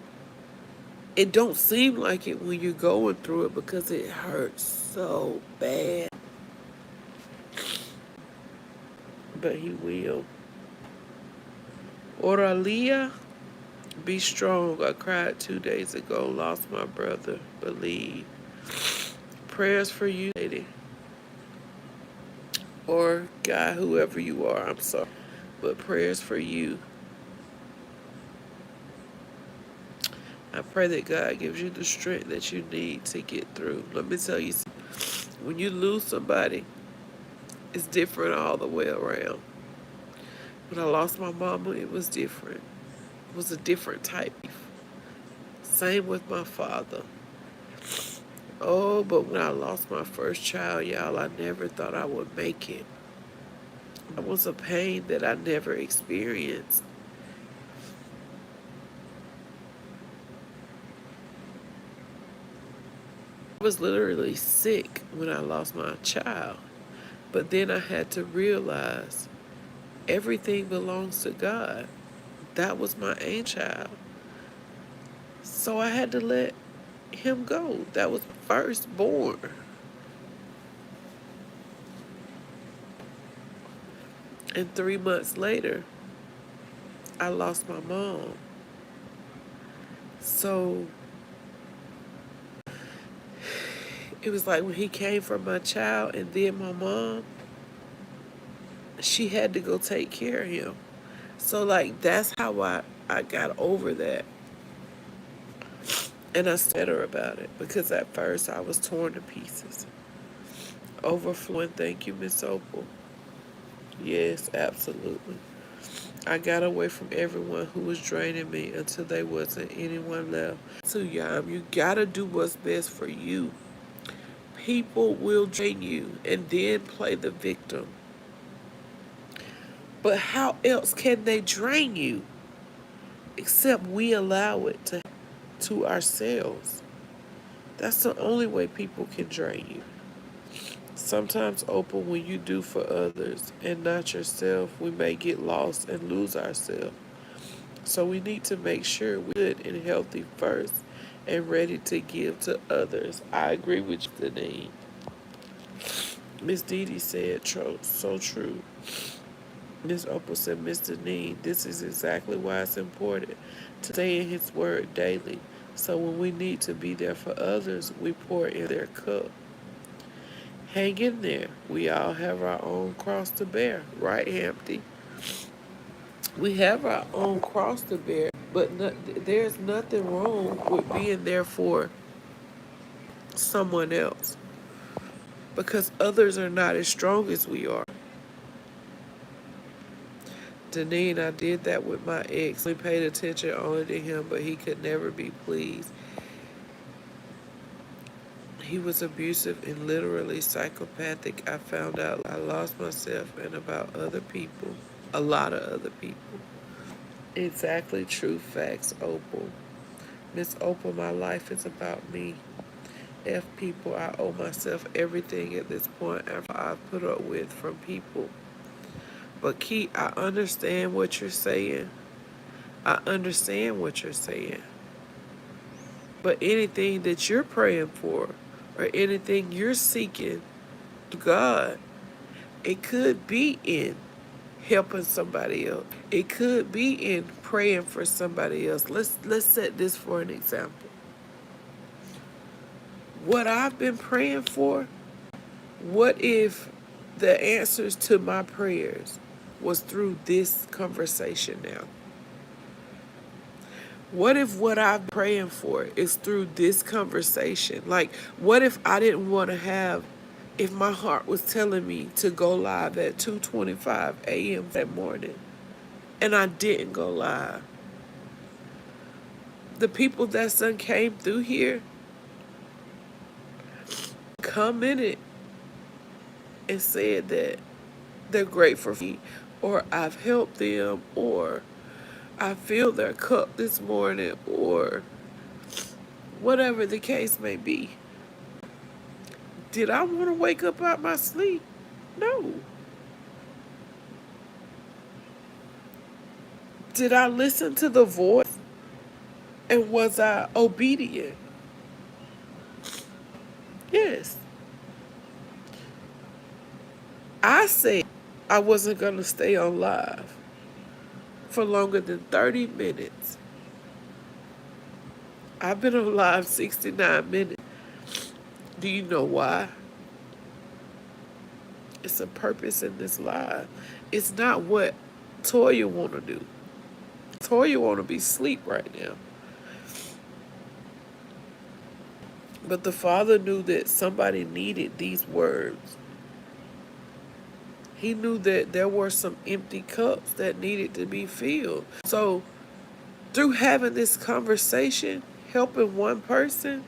It don't seem like it when you're going through it because it hurts so bad. But he will. Oralia, be strong. I cried 2 days ago, lost my brother. Believe. Prayers for you, lady. Or guy, whoever you are, I'm sorry. But prayers for you. I pray that God gives you the strength that you need to get through. Let me tell you, when you lose somebody, it's different all the way around. When I lost my mama, it was different. It was a different type. Same with my father. Oh, but when I lost my first child, y'all, I never thought I would make it. That was a pain that I never experienced. I was literally sick when I lost my child. But then I had to realize everything belongs to God. That was my ain't child. So I had to let him go. That was firstborn. And 3 months later, I lost my mom. So it was like when he came for my child and then my mom, she had to go take care of him. So, like, that's how I got over that. And I said her about it because at first I was torn to pieces. Overflowing. Thank you, Miss Opal. Yes, absolutely. I got away from everyone who was draining me until there wasn't anyone left. So, Yam, you gotta do what's best for you. People will drain you and then play the victim. But how else can they drain you? Except we allow it to ourselves. That's the only way people can drain you. Sometimes, Opal, when you do for others and not yourself, we may get lost and lose ourselves. So we need to make sure we're good and healthy first and ready to give to others. I agree with you, Deneen. Miss Dee said, so true. Miss Opal said, Miss Deneen, this is exactly why it's important to stay in his word daily. So when we need to be there for others, we pour in their cup. Hang in there. We all have our own cross to bear, right, Hampty? We have our own cross to bear, but there's nothing wrong with being there for someone else because others are not as strong as we are. Deneen, I did that with my ex. We paid attention only to him, but he could never be pleased. He was abusive and literally psychopathic. I found out I lost myself and about other people, a lot of other people. Exactly true facts, Opal. Miss Opal, my life is about me. F people, I owe myself everything at this point after I've put up with from people. But Key, I understand what you're saying. I understand what you're saying. But anything that you're praying for or anything you're seeking to God, it could be in helping somebody else. It could be in praying for somebody else. Let's set this for an example. What I've been praying for, what if the answers to my prayers was through this conversation now? What if what I'm praying for is through this conversation? Like, what if I didn't want to have, if my heart was telling me to go live at 2:25 a.m. that morning, and I didn't go live? The people that done came through here commented and said that they're grateful for me, or I've helped them, or I filled their cup this morning, or whatever the case may be. Did I want to wake up out my sleep? No. Did I listen to the voice? And was I obedient? Yes. I said I wasn't going to stay on live for longer than 30 minutes. I've been on live 69 minutes. Do you know why? It's a purpose in this live. It's not what Toya want to do. Toya want to be asleep right now. But the Father knew that somebody needed these words. He knew that there were some empty cups that needed to be filled. So through having this conversation, helping one person,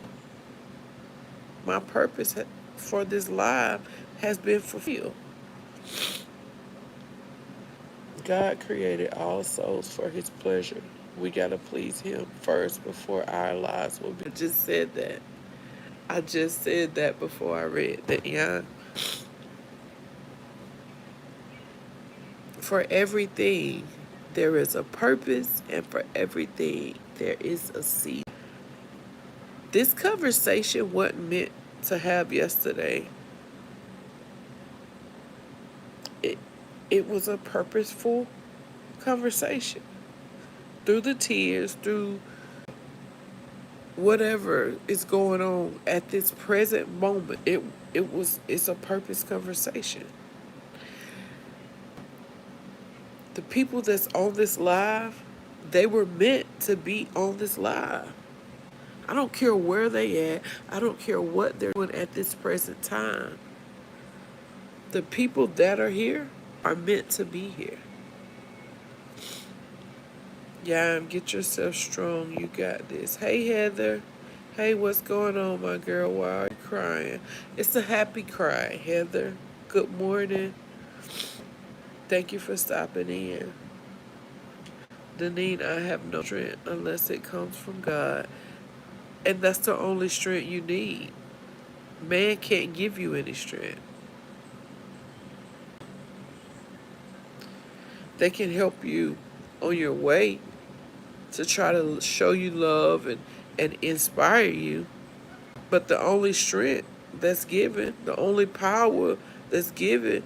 my purpose for this live has been fulfilled. God created all souls for his pleasure. We got to please him first before our lives will be. I just said that. I just said that before I read that, yeah. For everything, there is a purpose, and for everything, there is a season. This conversation wasn't meant to have yesterday. It was a purposeful conversation. Through the tears, through whatever is going on at this present moment, it's a purpose conversation. The people that's on this live, they were meant to be on this live. I don't care where they at. I don't care what they're doing at this present time. The people that are here are meant to be here. Yeah, get yourself strong. You got this. Hey, Heather. Hey, what's going on, my girl? Why are you crying? It's a happy cry, Heather. Good morning. Thank you for stopping in. Deneen, I have no strength unless it comes from God. And that's the only strength you need. Man can't give you any strength. They can help you on your way to try to show you love and inspire you. But the only strength that's given, the only power that's given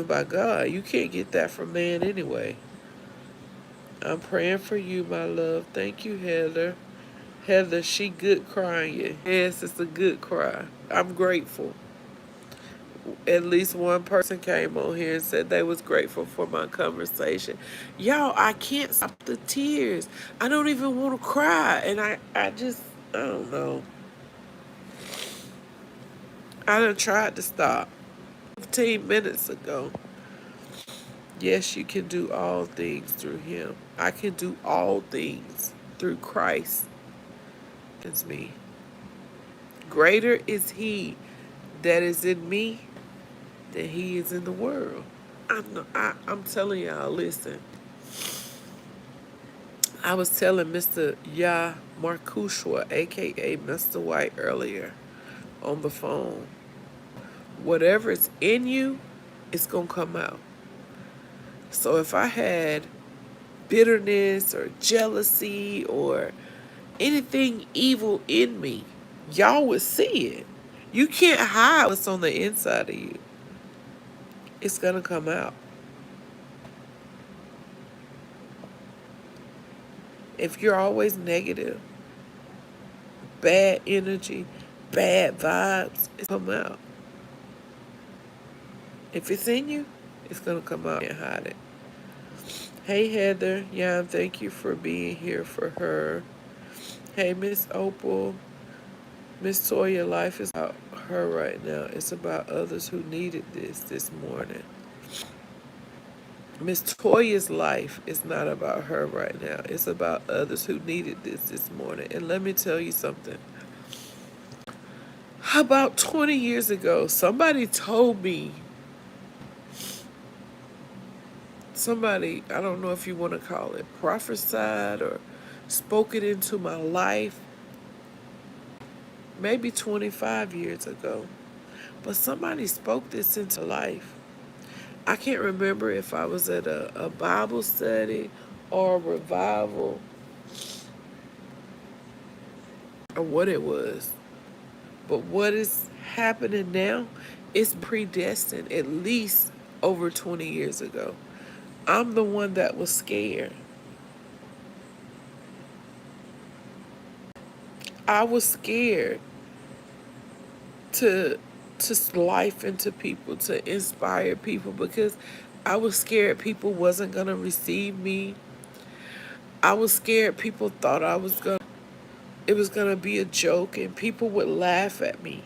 by God. You can't get that from man anyway. I'm praying for you, my love. Thank you, Heather. Heather, she good crying. Yes, it's a good cry. I'm grateful. At least one person came on here and said they was grateful for my conversation. Y'all, I can't stop the tears. I don't even want to cry. And I don't know. I done tried to stop 15 minutes ago. Yes, you can do all things through him. I can do all things through Christ. It's me. Greater is he that is in me than he is in the world. I'm telling y'all, listen. I was telling Mr. Yah Markushwa, a.k.a. Mr. White, earlier on the phone. Whatever is in you, it's going to come out. So if I had bitterness or jealousy or anything evil in me, y'all would see it. You can't hide what's on the inside of you. It's going to come out. If you're always negative, bad energy, bad vibes, it's come out. If it's in you, it's gonna come out and hide it. Hey Heather, yeah, thank you for being here for her. Hey Miss Opal, Miss Toya, life is about her right now. It's about others who needed this morning. Miss Toya's life is not about her right now. It's about others who needed this morning. And let me tell you something. About 20 years ago, somebody told me, I don't know if you want to call it prophesied or spoke it into my life, maybe 25 years ago. But somebody spoke this into life. I can't remember if I was at a Bible study or a revival or what it was. But what is happening now is predestined at least over 20 years ago. I'm the one that was scared. I was scared to life into people, to inspire people, because I was scared people wasn't going to receive me. I was scared people thought it was going to be a joke and people would laugh at me.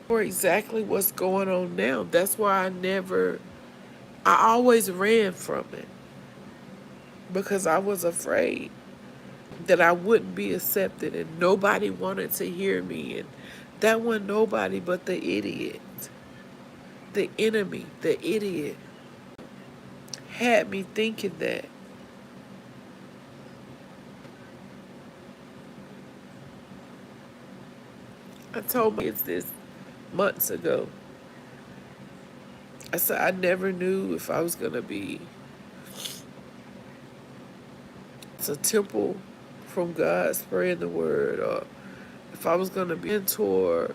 For exactly what's going on now. That's why I always ran from it, because I was afraid that I wouldn't be accepted and nobody wanted to hear me. And that wasn't nobody but the idiot, the enemy, the idiot had me thinking that. I told my kids this months ago. I said I never knew if I was going to be a temple from God spreading the word, or if I was going to be a mentor,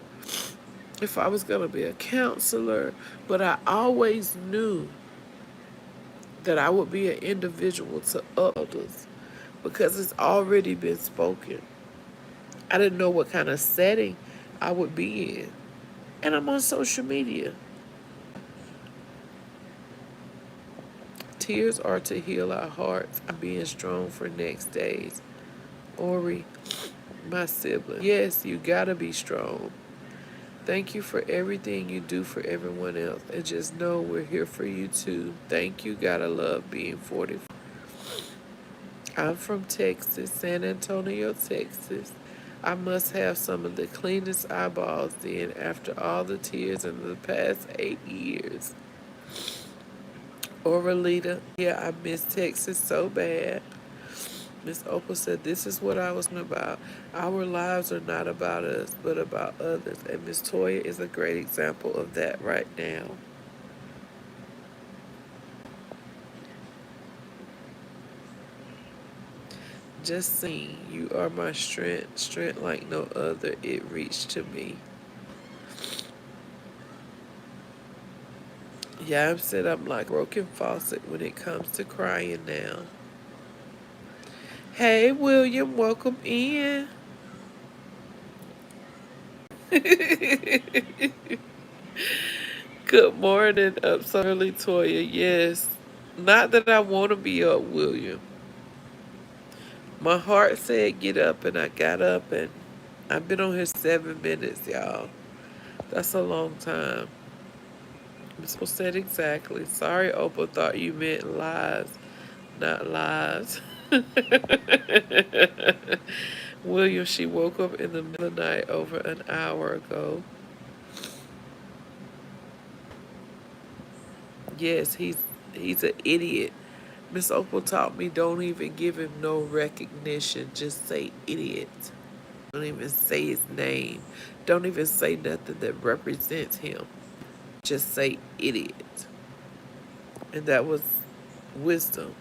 if I was going to be a counselor. But I always knew that I would be an individual to others, because it's already been spoken. I didn't know what kind of setting I would be in. And I'm on social media. Tears are to heal our hearts. I'm being strong for next days. Ori, my sibling. Yes, you gotta be strong. Thank you for everything you do for everyone else. And just know we're here for you too. Thank you. Gotta love being 40. I'm from Texas, San Antonio, Texas. I must have some of the cleanest eyeballs then after all the tears in the past 8 years. Oralita, yeah, I miss Texas so bad. Miss Opal said, this is what I was about. Our lives are not about us, but about others. And Miss Toya is a great example of that right now. Just sing, you are my strength, strength like no other. It reached to me. Yeah, said I'm like a broken faucet when it comes to crying now. Hey, William, welcome in. Good morning, up so early, Toya. Yes. Not that I want to be up, William. My heart said get up, and I got up, and I've been on here 7 minutes, y'all. That's a long time. Miss Opal said exactly. Sorry, Opal, thought you meant lies, not lies. William, she woke up in the middle of the night over an hour ago. Yes, he's an idiot. Miss Opal taught me don't even give him no recognition. Just say idiot. Don't even say his name. Don't even say nothing that represents him. Just say idiot. And that was wisdom.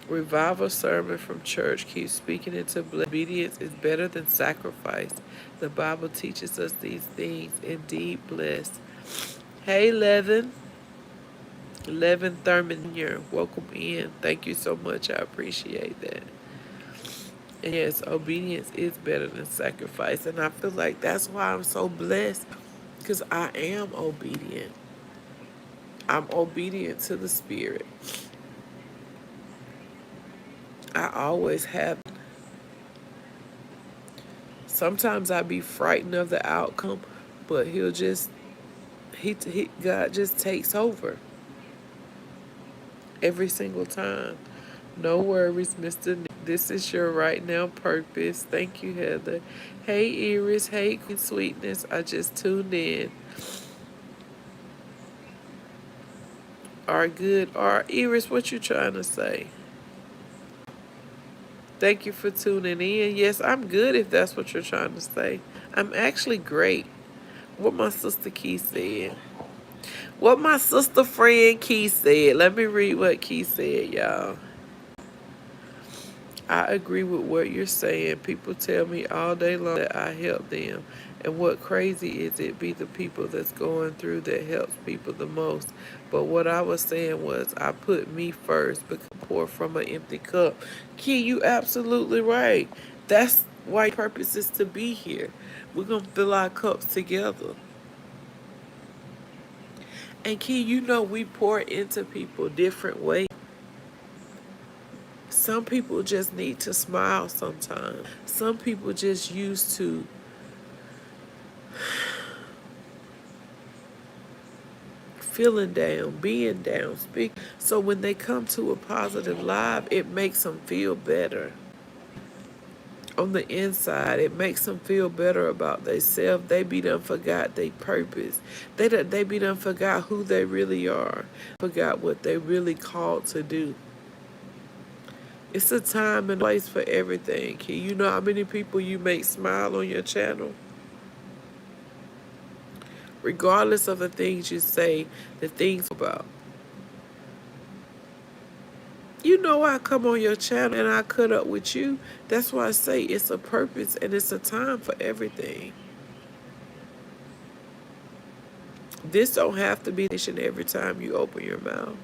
Revival sermon from church. Keep speaking into obedience is better than sacrifice. The Bible teaches us these things. Indeed, blessed. Hey, Levin. Levin Thurman Jr., welcome in. Thank you so much. I appreciate that. And yes, obedience is better than sacrifice. And I feel like that's why I'm so blessed, because I am obedient. I'm obedient to the Spirit. I always have. Sometimes I be frightened of the outcome, but God just takes over every single time. No worries, Mr. Nick. This is your right now purpose. Thank you, Heather. Hey, Iris. Hey, Queen Sweetness. I just tuned in. Are good. Iris, what you trying to say? Thank you for tuning in. Yes, I'm good if that's what you're trying to say. I'm actually great. What my sister Key said. What my sister friend Key said. Let me read what Key said, y'all. I agree with what you're saying. People tell me all day long that I help them. And what crazy is it be the people that's going through that helps people the most. But what I was saying was I put me first because I pour from an empty cup. Key, you absolutely right. That's why your purpose is to be here. We're going to fill our cups together. And Key, you know we pour into people different ways. Some people just need to smile sometimes. Some people just used to feeling down, being down, speak. So when they come to a positive live, it makes them feel better. On the inside, it makes them feel better about themselves. They be done forgot their purpose. They be done forgot who they really are. Forgot what they really called to do. It's a time and place for everything. You know how many people you make smile on your channel? Regardless of the things you say, the things about. You know I come on your channel and I cut up with you. That's why I say it's a purpose and it's a time for everything. This don't have to be every time you open your mouth.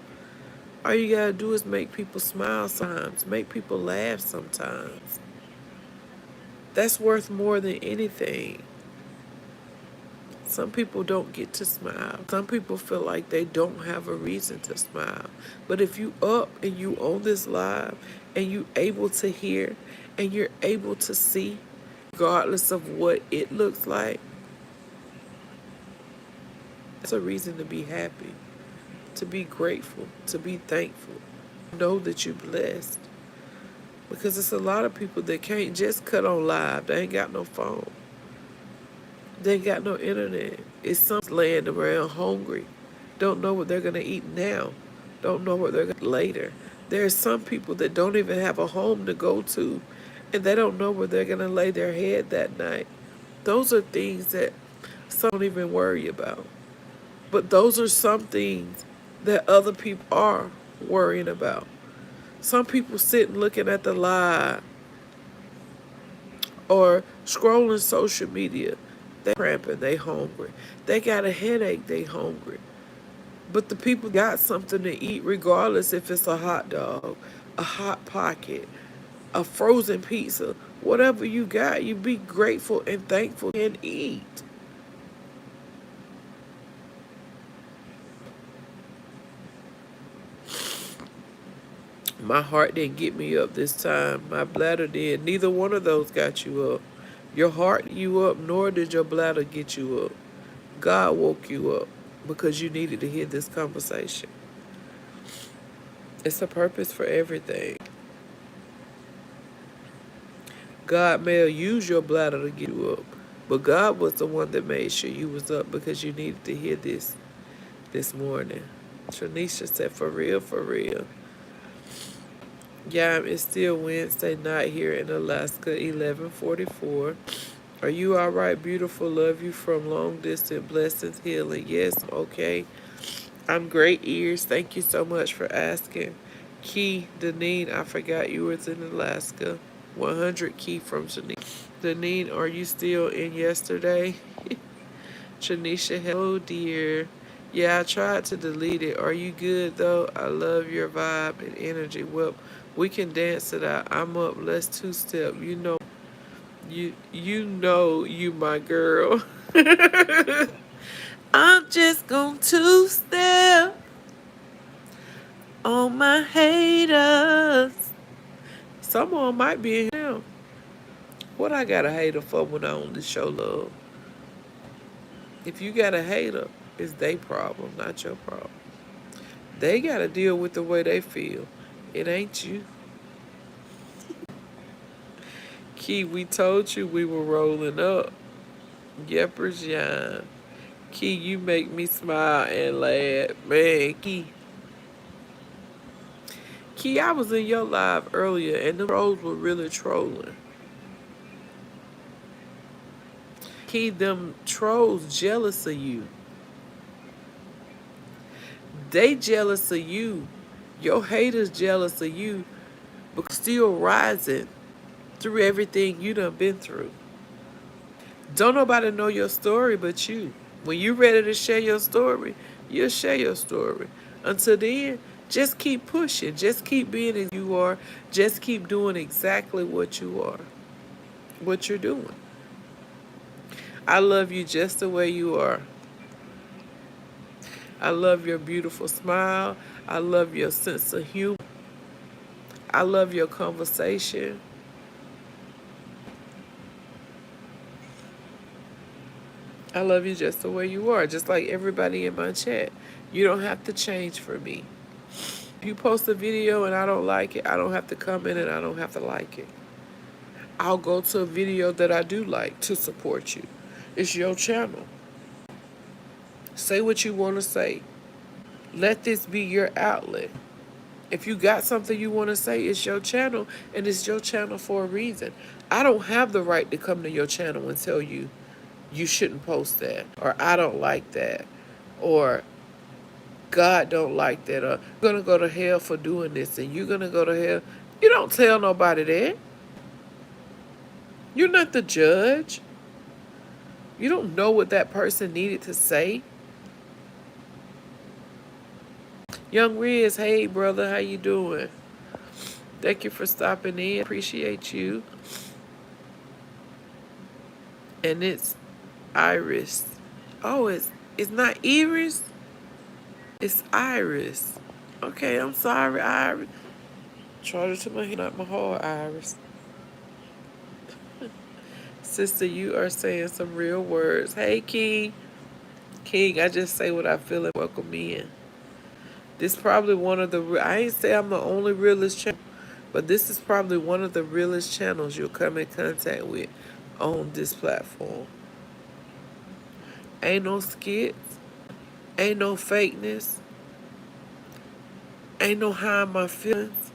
All you gotta do is make people smile sometimes, make people laugh sometimes. That's worth more than anything. Some people don't get to smile. Some people feel like they don't have a reason to smile. But if you up and you on this live and you able to hear and you're able to see, regardless of what it looks like, that's a reason to be happy, to be grateful, to be thankful. Know that you're blessed. Because it's a lot of people that can't just cut on live. They ain't got no phone. They ain't got no internet. It's some laying around hungry. Don't know what they're going to eat now. Don't know what they're going to eat later. There are some people that don't even have a home to go to, and they don't know where they're going to lay their head that night. Those are things that some don't even worry about. But those are some things that other people are worrying about. Some people sitting looking at the live or scrolling social media. They cramping, they hungry. They got a headache, they hungry. But the people got something to eat regardless if it's a hot dog, a hot pocket, a frozen pizza. Whatever you got, you be grateful and thankful and eat. My heart didn't get me up this time. My bladder did. Neither one of those got you up. Your heart you up, nor did your bladder get you up. God woke you up because you needed to hear this conversation. It's a purpose for everything. God may use your bladder to get you up, but God was the one that made sure you was up because you needed to hear this morning. Tranisha said, for real, for real. Yeah, it's still Wednesday night here in Alaska, 11:44. Are you all right, beautiful? Love you from long distance. Blessings, healing. Yes, okay. I'm great, Ears. Thank you so much for asking. Key, Deneen, I forgot you was in Alaska. 100 Key from Janine. Deneen, are you still in yesterday? Janisha, hello, dear. Yeah, I tried to delete it. Are you good, though? I love your vibe and energy. Well, We can dance it out. I'm up. Let's two-step. You my girl. I'm just gonna two-step on my haters. Someone might be in here. What I got a hater for when I only show love? If you got a hater, it's their problem, not your problem. They got to deal with the way they feel. It ain't you. Key, we told you we were rolling up. Yepers Yan. Key, you make me smile and laugh. Man, Key. Key, I was in your live earlier and the trolls were really trolling. Key, them trolls jealous of you. They jealous of you. Your haters jealous of you, but still rising through everything you done been through. Don't nobody know your story but you. When you ready to share your story, you'll share your story. Until then, just keep pushing. Just keep being as you are. Just keep doing exactly what you are. What you're doing. I love you just the way you are. I love your beautiful smile. I love your sense of humor. I love your conversation. I love you just the way you are, just like everybody in my chat. You don't have to change for me. If you post a video and I don't like it, I don't have to come in and I don't have to like it. I'll go to a video that I do like to support you. It's your channel. Say what you want to say. Let this be your outlet. If you got something you want to say, it's your channel, and it's your channel for a reason. I don't have the right to come to your channel and tell you you shouldn't post that, or I don't like that, or God don't like that, or you're going to go to hell for doing this, and you're going to go to hell. You don't tell nobody that. You're not the judge. You don't know what that person needed to say. Young Riz, hey brother, how you doing? Thank you for stopping in. Appreciate you. And it's Iris. Oh, it's not Iris. It's Iris. Okay, I'm sorry, Iris. Charge it to my head, not my heart, Iris. Sister, you are saying some real words. Hey, King. King, I just say what I feel and welcome in. This probably one of the, I ain't say I'm the only realest channel, but this is probably one of the realest channels you'll come in contact with on this platform. Ain't no skits. Ain't no fakeness. Ain't no hiding my feelings.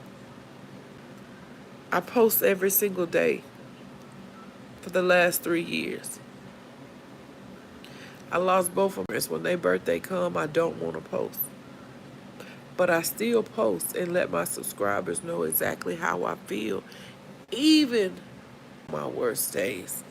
I post every single day for the last 3 years. I lost both of them. When their birthday come, I don't want to post. But I still post and let my subscribers know exactly how I feel, even my worst days.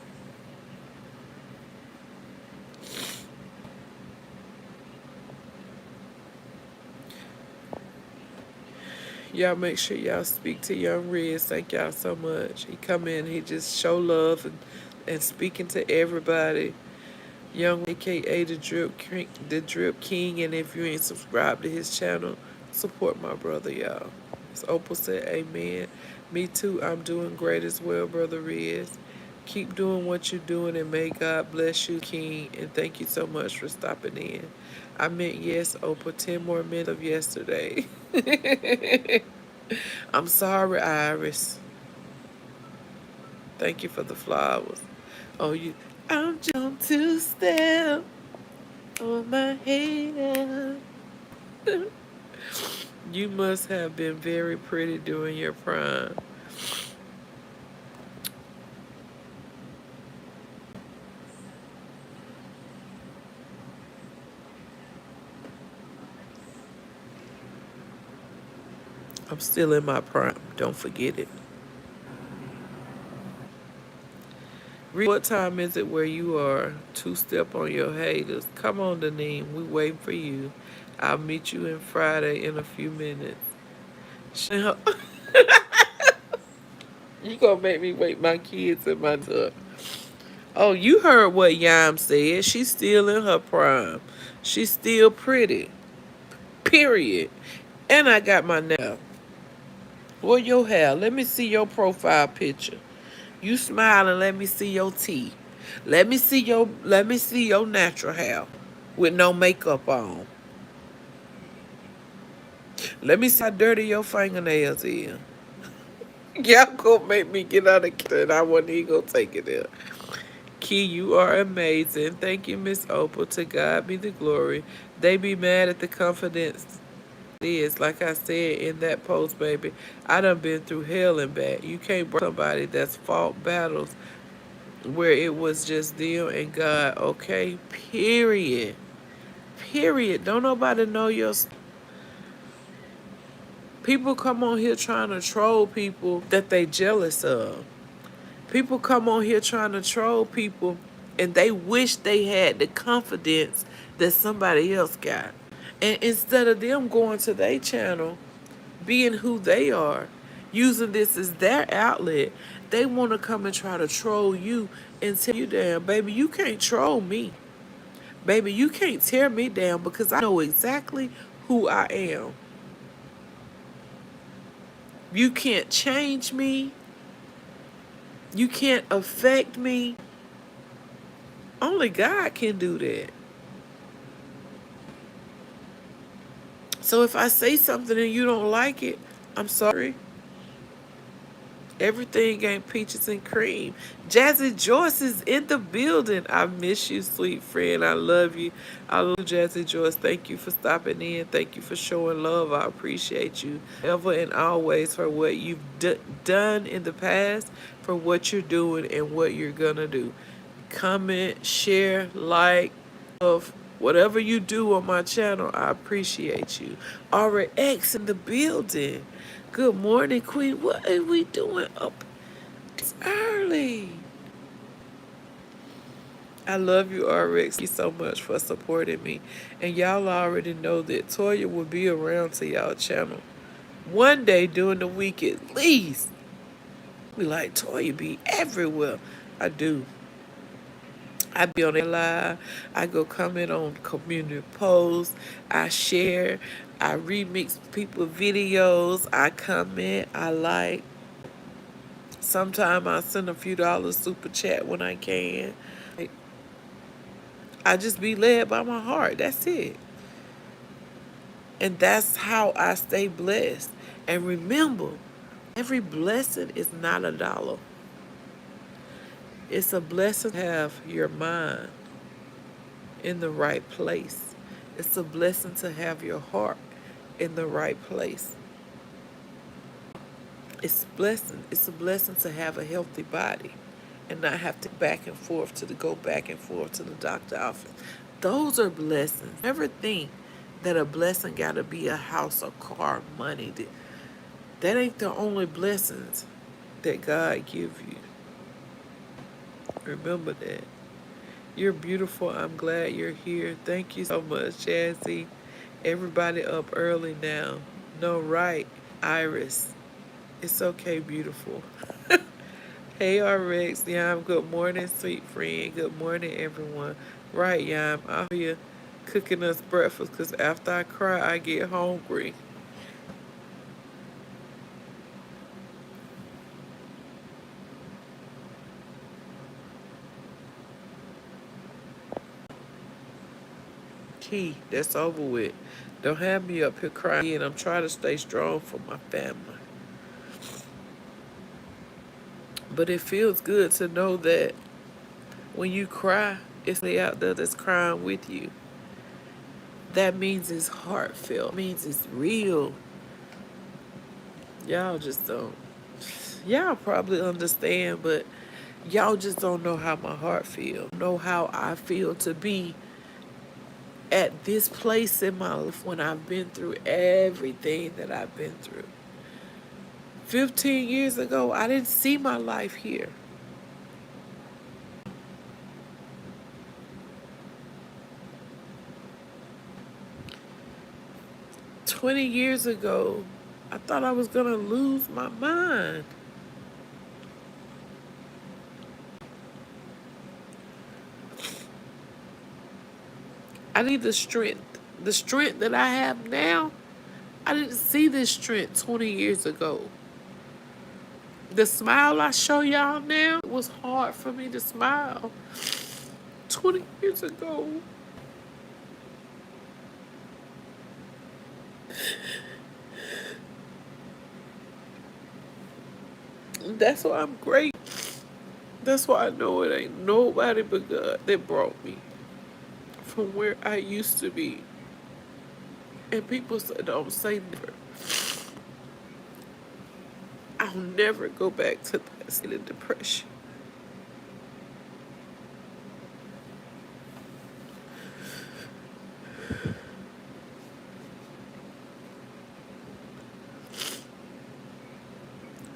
Y'all make sure y'all speak to Young Riz. Thank y'all so much. He come in, he just show love and speaking to everybody. Young, aka the Drip King, and if you ain't subscribed to his channel, support my brother, y'all. As Opal said, amen. Me too, I'm doing great as well, Brother Riz. Keep doing what you're doing, and may God bless you, King, and thank you so much for stopping in. I meant yes, Opal, 10 more minutes of yesterday. I'm sorry, Iris. Thank you for the flowers. Oh, I'm just two-step on my head. You must have been very pretty during your prime. I'm still in my prime. Don't forget it. What time is it where you are? Two-step on your haters. Come on, Deneen. We waiting for you. I'll meet you in Friday in a few minutes. You gonna make me wake my kids and my dog. Oh, you heard what Yam said. She's still in her prime. She's still pretty. Period. And I got my nail. What your hair? Let me see your profile picture. You smiling, let me see your teeth. Let me see your natural hair with no makeup on. Let me see how dirty your fingernails is. Y'all gonna make me get out of character and I wasn't even gonna take it there. Key, you are amazing. Thank you, Miss Opal. To God be the glory. They be mad at the confidence. It is like I said in that post, baby. I done been through hell and back. You can't bring somebody that's fought battles where it was just them and God, okay? Period. Period. Don't nobody know your. People come on here trying to troll people that they jealous of. People come on here trying to troll people and they wish they had the confidence that somebody else got. And instead of them going to their channel, being who they are, using this as their outlet, they want to come and try to troll you and tell you down. Baby, you can't troll me. Baby, you can't tear me down because I know exactly who I am. You can't change me. You can't affect me. Only God can do that. So if I say something and you don't like it, I'm sorry. Everything ain't peaches and cream. Jazzy Joyce is in the building. I miss you, sweet friend. I love you. I love you, Jazzy Joyce. Thank you for stopping in. Thank you for showing love. I appreciate you ever and always for what you've done in the past, for what you're doing and what you're going to do. Comment, share, like, love. Whatever you do on my channel, I appreciate you. RX in the building. Good morning, Queen. What are we doing up? It's early. I love you, RX. Thank you so much for supporting me. And y'all already know that Toya will be around to y'all channel one day during the week at least. We like Toya be everywhere. I do. I be on a live. I go comment on community posts. I share. I remix people videos. I comment. I like. Sometimes I send a few dollars super chat when I can. I just be led by my heart. That's it. And that's how I stay blessed. And remember, every blessing is not a dollar. It's a blessing to have your mind in the right place. It's a blessing to have your heart in the right place. It's blessing. It's a blessing to have a healthy body and not have to go back and forth to the doctor office. Those are blessings. Never think that a blessing gotta be a house, a car, money. That ain't the only blessings that God give you. Remember that. You're beautiful. I'm glad you're here. Thank you so much, Jazzy. Everybody up early now. No, right, Iris. It's okay, beautiful. Hey, RX. Yam, good morning, sweet friend. Good morning, everyone. Right, Yam, out here cooking us breakfast because after I cry, I get hungry. Key, that's over with. Don't have me up here crying. I'm trying to stay strong for my family. But it feels good to know that when you cry, it's the out there that's crying with you. That means it's heartfelt. It means it's real. Y'all just don't. Y'all probably understand, but y'all just don't know how my heart feels. Know how I feel to be at this place in my life when I've been through everything that I've been through. 15 years ago, I didn't see my life here. 20 years ago, I thought I was gonna lose my mind. I need the strength. The strength that I have now, I didn't see this strength 20 years ago. The smile I show y'all now, it was hard for me to smile 20 years ago. That's why I'm great. That's why I know it ain't nobody but God that brought me from where I used to be. And people say, don't say never. I'll never go back to that state of depression.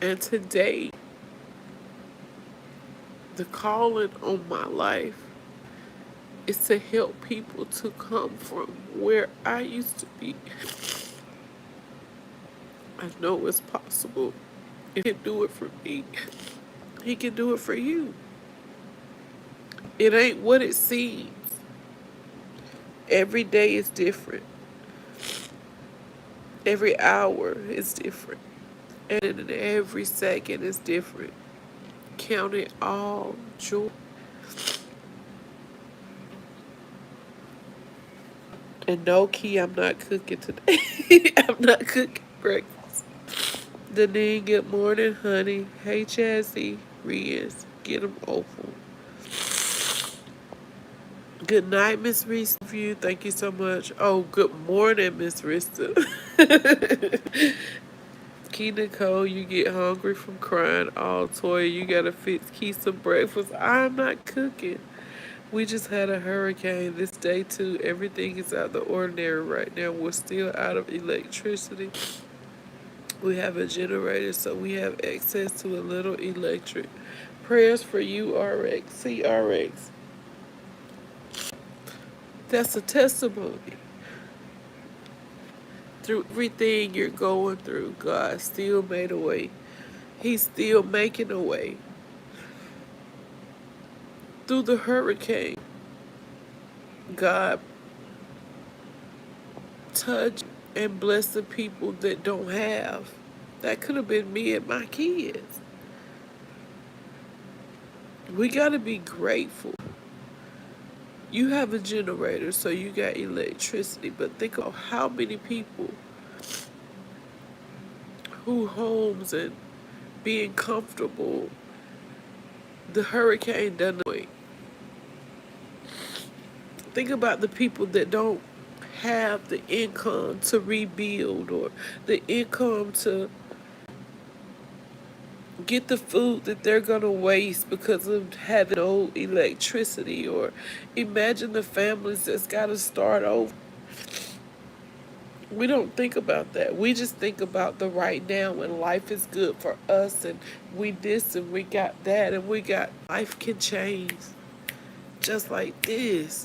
And today, the calling on my life is to help people to come from where I used to be. I know it's possible. If he can do it for me, he can do it for you. It ain't what it seems. Every day is different. Every hour is different. And every second is different. Count it all joy. And no, Key, I'm not cooking today. I'm not cooking breakfast. Deneen, good morning, honey. Hey, Chazzy, Riz, get them open. Good night, Miss Reese. Thank you so much. Oh, good morning, Miss Rista. Key Nicole, you get hungry from crying. Oh, Toya, you gotta fix Key some breakfast. I'm not cooking. We just had a hurricane this day too. Everything is out of the ordinary right now. We're still out of electricity. We have a generator, so we have access to a little electric. Prayers for you, RX. See, RX. That's a testimony. Through everything you're going through, God still made a way. He's still making a way. Through the hurricane, God touched and blessed the people that don't have. That could have been me and my kids. We got to be grateful. You have a generator, so you got electricity, but think of how many people who homes and being comfortable, the hurricane done away. Think about the people that don't have the income to rebuild or the income to get the food that they're gonna waste because of having no electricity, or imagine the families that's gotta start over. We don't think about that. We just think about the right now when life is good for us and we this and we got that and we got life can change just like this.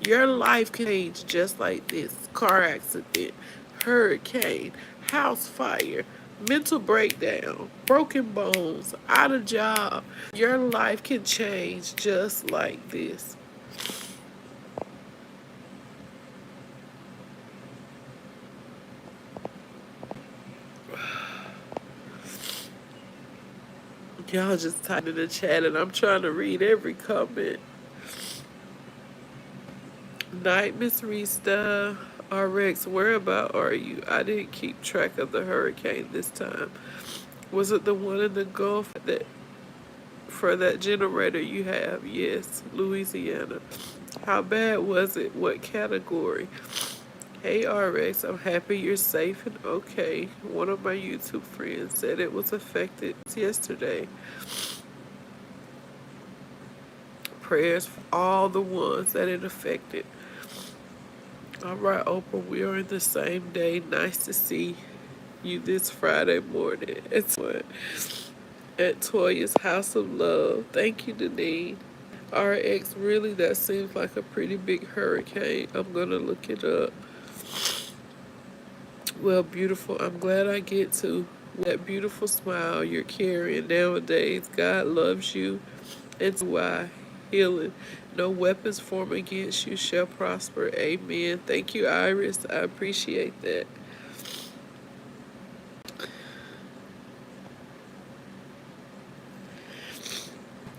Your life can change just like this. Car accident, hurricane, house fire, mental breakdown, broken bones, out of job. Your life can change just like this. Y'all just type in the chat and I'm trying to read every comment. Night, Miss Rista. RX, where about are you? I didn't keep track of the hurricane this time. Was it the one in the Gulf that for that generator you have? Yes, Louisiana. How bad was it? What category? Hey RX, I'm happy you're safe and okay. One of my YouTube friends said it was affected yesterday. Prayers for all the ones that it affected. All right, Oprah, we are in the same day. Nice to see you this Friday morning. It's what? At Toya's House of Love. Thank you, Deneen. RX, really, that seems like a pretty big hurricane. I'm going to look it up. Well, beautiful, I'm glad I get to that beautiful smile you're carrying nowadays. God loves you. It's why healing. No weapons formed against you shall prosper. Amen. Thank you, Iris. I appreciate that.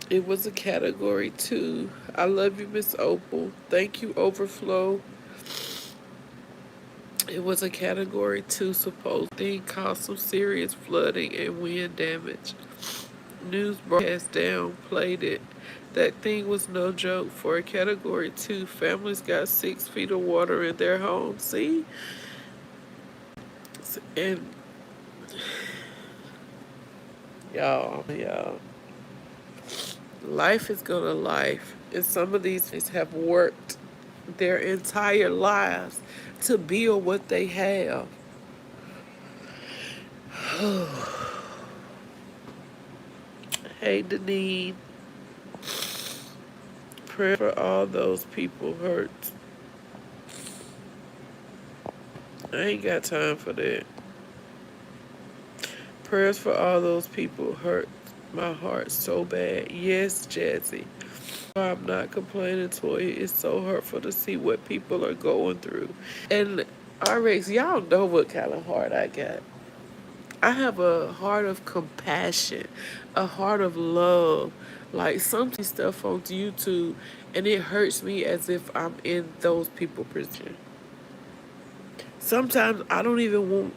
It was a category 2. I love you, Miss Opal. Thank you, Overflow. It was a category 2 supposed thing caused some serious flooding and wind damage. News broadcast downplayed it. That thing was no joke. For a category 2, families got 6 feet of water in their homes. See? And y'all, life is gonna life. And some of these families have worked their entire lives to build what they have. Hey, Deneen, prayer for all those people hurt. I ain't got time for that. Prayers for all those people hurt my heart so bad. Yes, Jazzy. I'm not complaining, Toya. It's so hurtful to see what people are going through. And RX, y'all know what kind of heart I got. I have a heart of compassion, a heart of love. Like some stuff on YouTube, and it hurts me as if I'm in those people's position. Sometimes I don't even want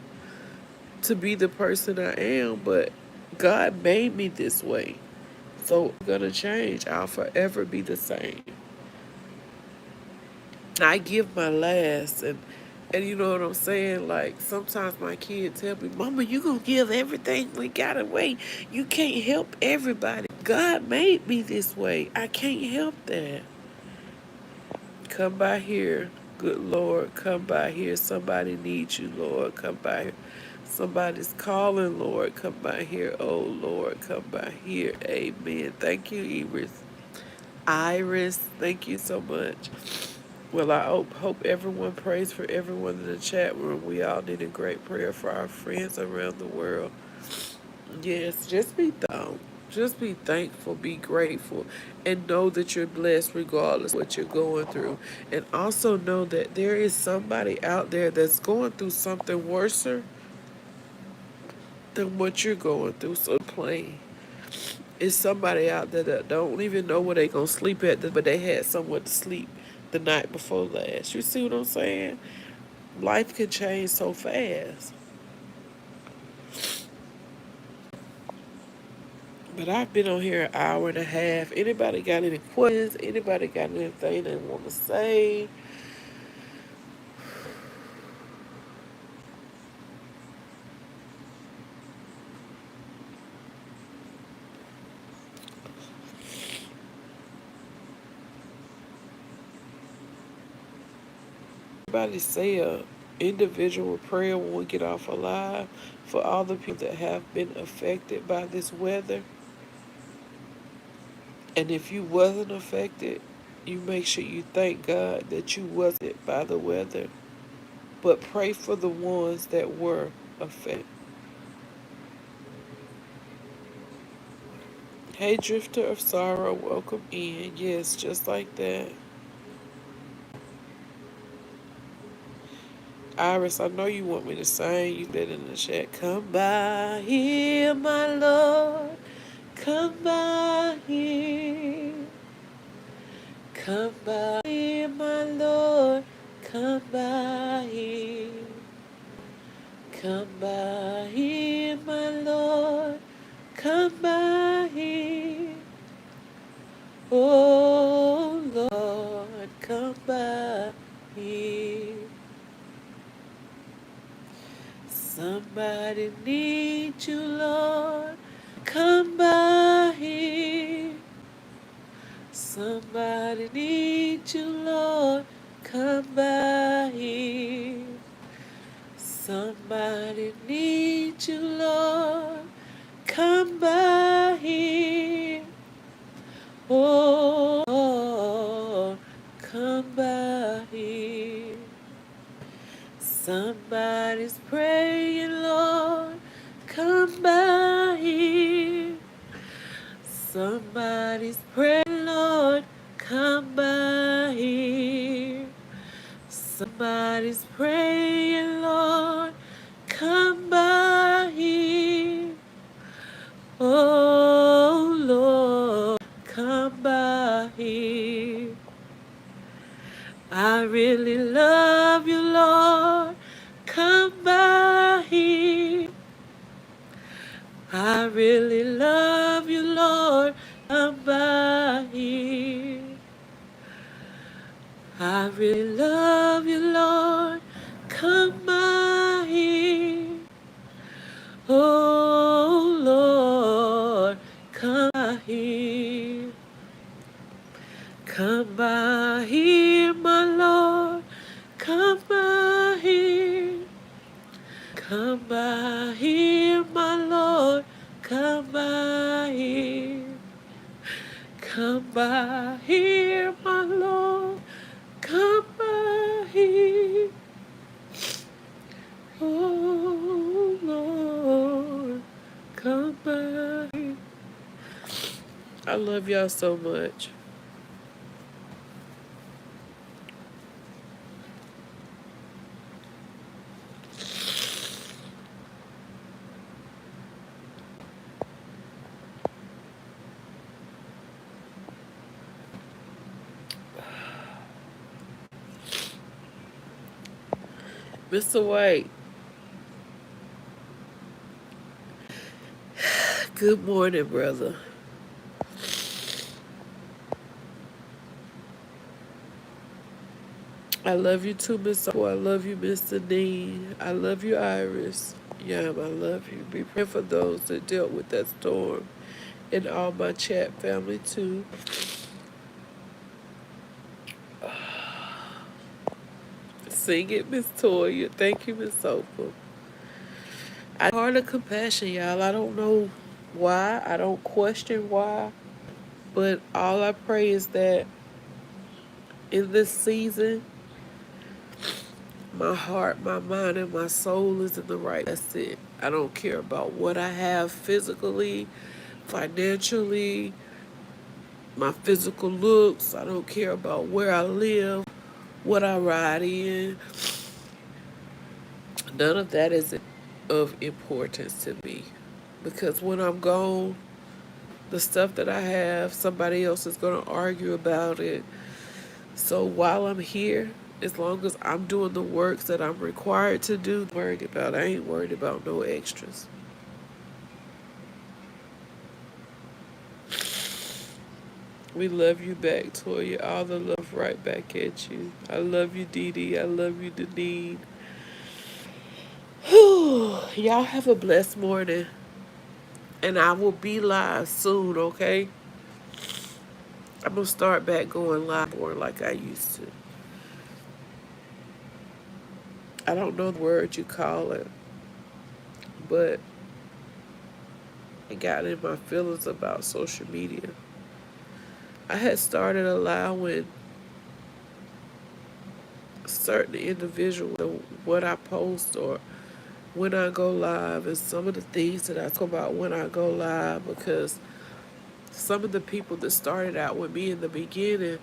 to be the person I am, but God made me this way. So I'm gonna change. I'll forever be the same. I give my last, and you know what I'm saying? Like sometimes my kids tell me, Mama, you gonna give everything we got away. You can't help everybody. God made me this way. I can't help that. Come by here, good Lord. Come by here. Somebody needs you, Lord. Come by here. Somebody's calling, Lord. Come by here. Oh, Lord. Come by here. Amen. Thank you, Iris. Thank you so much. Well, I hope everyone prays for everyone in the chat room. We all need a great prayer for our friends around the world. Yes, just be thankful. Just be thankful, be grateful, and know that you're blessed regardless of what you're going through. And also know that there is somebody out there that's going through something worse than what you're going through. So plain. It's somebody out there that don't even know where they gonna sleep at, but they had somewhere to sleep the night before last. You see what I'm saying? Life can change so fast. But I've been on here an hour and a half. Anybody got any questions? Anybody got anything they want to say? Everybody say a individual prayer when we get off alive for all the people that have been affected by this weather. And if you wasn't affected, you make sure you thank God that you wasn't by the weather. But pray for the ones that were affected. Hey, Drifter of Sorrow, welcome in. Yes, just like that. Iris, I know you want me to sing. You said in the chat, come by here, my Lord. Come by here. Come by here, my Lord. Come by here. Come by here, my Lord. Come by here. Oh, Lord, come by here. Somebody needs you, Lord. Come by here. Somebody needs you, Lord. Come by here. Somebody needs you, Lord. Come by here. Oh, Lord, come by here. Somebody's praying. Somebody's praying, Lord, come by here. Somebody's praying, Lord, come by here. Oh, Lord, come by here. I really love you, Lord, come by here. I really love you, Lord, come by here. I really love you, Lord, come by here. Oh, Lord, come by here. Come by here, my Lord, come by here. Come by here, my Lord, come by here. Come by here, my Lord, come by here. Oh, Lord, come by here. I love y'all so much. Mr. White, good morning, brother. I love you too, Miss. I love you, Mr. Dean. I love you, Iris. Yam, I love you. Be praying for those that dealt with that storm, and all my chat family too. Sing it, Miss Toya. Thank you, Miss Sofa. I heart of compassion, y'all. I don't know why. I don't question why. But all I pray is that in this season, my heart, my mind, and my soul is in the right. That's it. I don't care about what I have physically, financially, my physical looks. I don't care about where I live, what I ride in. None of that is of importance to me. Because when I'm gone, the stuff that I have, somebody else is going to argue about it. So while I'm here, as long as I'm doing the works that I'm required to do, I ain't worried about no extras. We love you back, Toya. All the love right back at you. I love you, Dee Dee. I love you, Deneen. Y'all have a blessed morning. And I will be live soon, okay? I'm going to start back going live more like I used to. I don't know the word you call it, but I got in my feelings about social media. I had started allowing certain individuals what I post or when I go live and some of the things that I talk about when I go live, because some of the people that started out with me in the beginning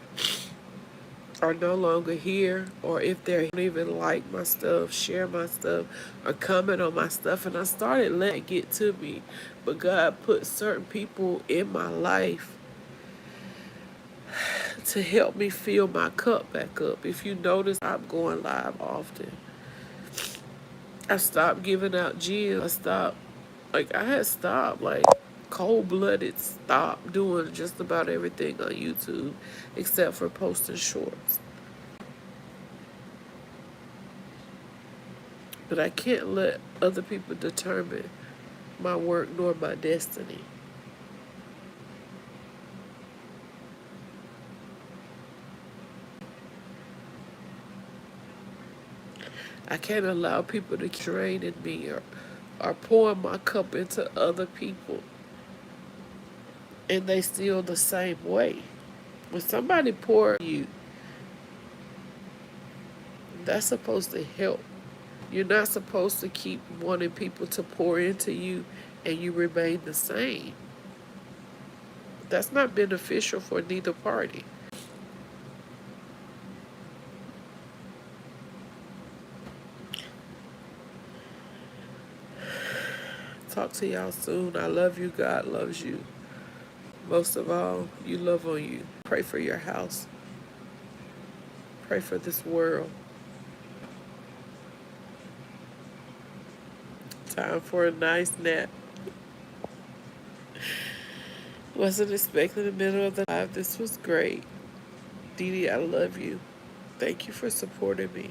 are no longer here, or if they don't even like my stuff, share my stuff, or comment on my stuff, and I started letting it get to me. But God put certain people in my life to help me fill my cup back up. If you notice, I'm going live often. I stopped giving out gems. I had stopped, cold-blooded, stopped doing just about everything on YouTube except for posting shorts. But I can't let other people determine my work nor my destiny. I can't allow people to drain in me or pour my cup into other people and they still the same way. When somebody pour you, that's supposed to help. You're not supposed to keep wanting people to pour into you and you remain the same. That's not beneficial for neither party. Talk to y'all soon. I love you. God loves you. Most of all, you love on you. Pray for your house. Pray for this world. Time for a nice nap. Wasn't expecting the middle of the live. This was great. Dee Dee, I love you. Thank you for supporting me.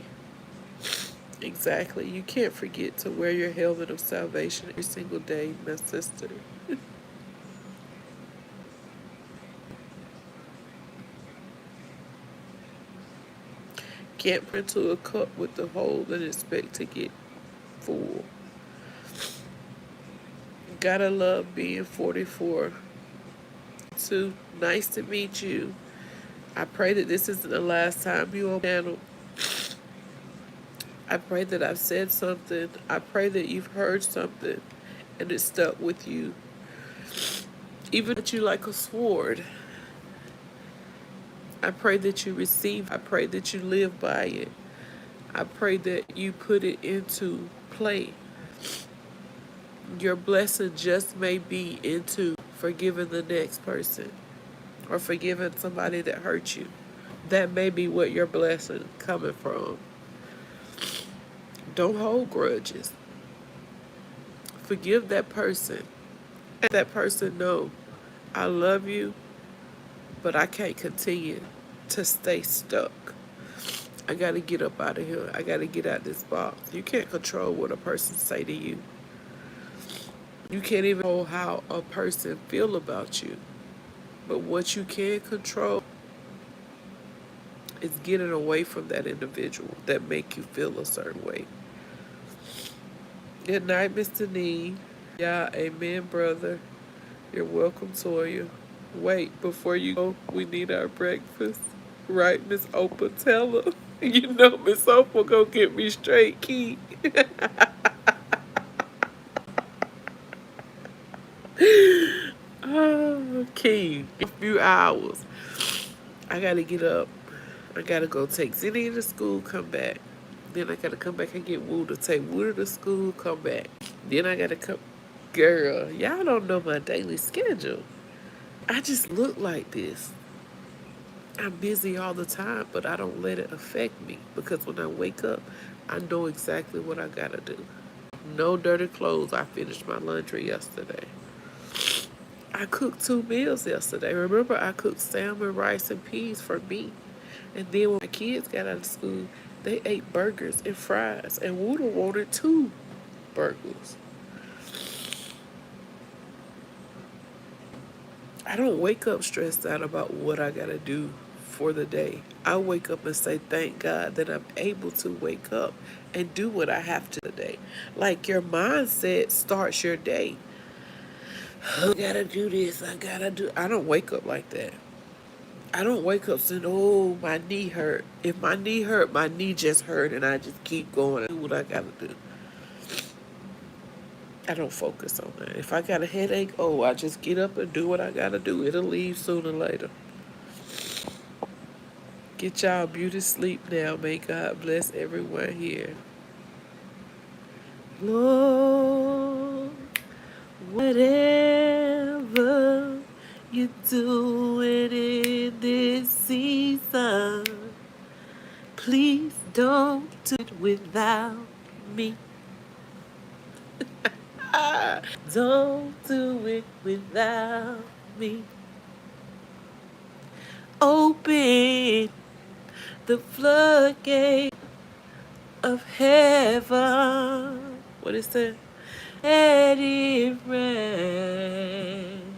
Exactly. You can't forget to wear your helmet of salvation every single day, my sister. Can't pour into a cup with the hole and expect to get full. Gotta love being 44. Sue, nice to meet you. I pray that this isn't the last time you on the channel. I pray that I've said something. I pray that you've heard something and it stuck with you. Even that you like a sword. I pray that you receive. I pray that you live by it. I pray that you put it into play. Your blessing just may be into forgiving the next person or forgiving somebody that hurt you. That may be what your blessing coming from. Don't hold grudges. Forgive that person. Let that person know, I love you, but I can't continue to stay stuck. I got to get up out of here. I got to get out this box. You can't control what a person say to you. You can't even know how a person feel about you. But what you can control is getting away from that individual that make you feel a certain way. Good night, Mr. Nee. Yeah, amen, brother. You're welcome, Toya. Wait, before you go, we need our breakfast. Right, Miss Opa, tell her. You know Miss Opa gonna get me straight, Key. Oh, Key, a few hours. I gotta get up. I gotta go take Zinni to school, come back. Then I gotta come back and get Woo to take Woo to school, come back. Then I gotta come. Girl, y'all don't know my daily schedule. I just look like this. I'm busy all the time, but I don't let it affect me because when I wake up, I know exactly what I gotta do. No dirty clothes. I finished my laundry yesterday. I cooked 2 meals yesterday. Remember, I cooked salmon, rice, and peas for me. And then when my kids got out of school, they ate burgers and fries. And Woodle wanted 2 burgers. I don't wake up stressed out about what I gotta do for the day. I wake up and say, thank God that I'm able to wake up and do what I have to today. Like your mindset starts your day. I gotta do this, I gotta do. I don't wake up like that. I don't wake up saying, oh, my knee hurt. If my knee hurt, my knee just hurt and I just keep going and do what I gotta do. I don't focus on that. If I got a headache, oh, I just get up and do what I gotta do. It'll leave sooner or later. Get y'all beauty sleep now. May God bless everyone here. Lord, whatever you're doing in this season, please don't do it without me. Don't do it without me. Open the floodgate of heaven. What is that? Let it rain.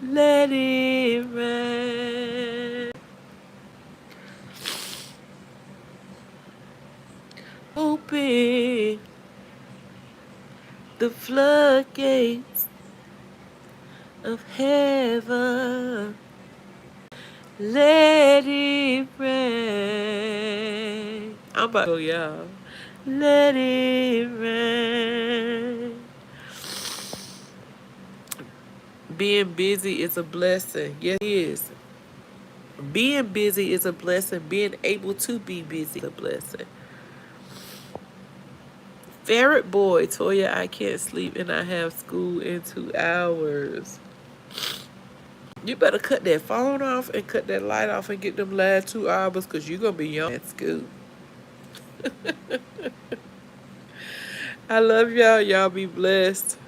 Let it rain. Open the floodgates of heaven. Let it rain. I'm about to go, y'all. Let it rain. Being busy is a blessing. Yes, it is. Being busy is a blessing. Being able to be busy is a blessing. Ferret boy, Toya, I can't sleep and I have school in 2 hours. You better cut that phone off and cut that light off and get them last 2 hours because you're going to be young at school. I love y'all. Y'all be blessed.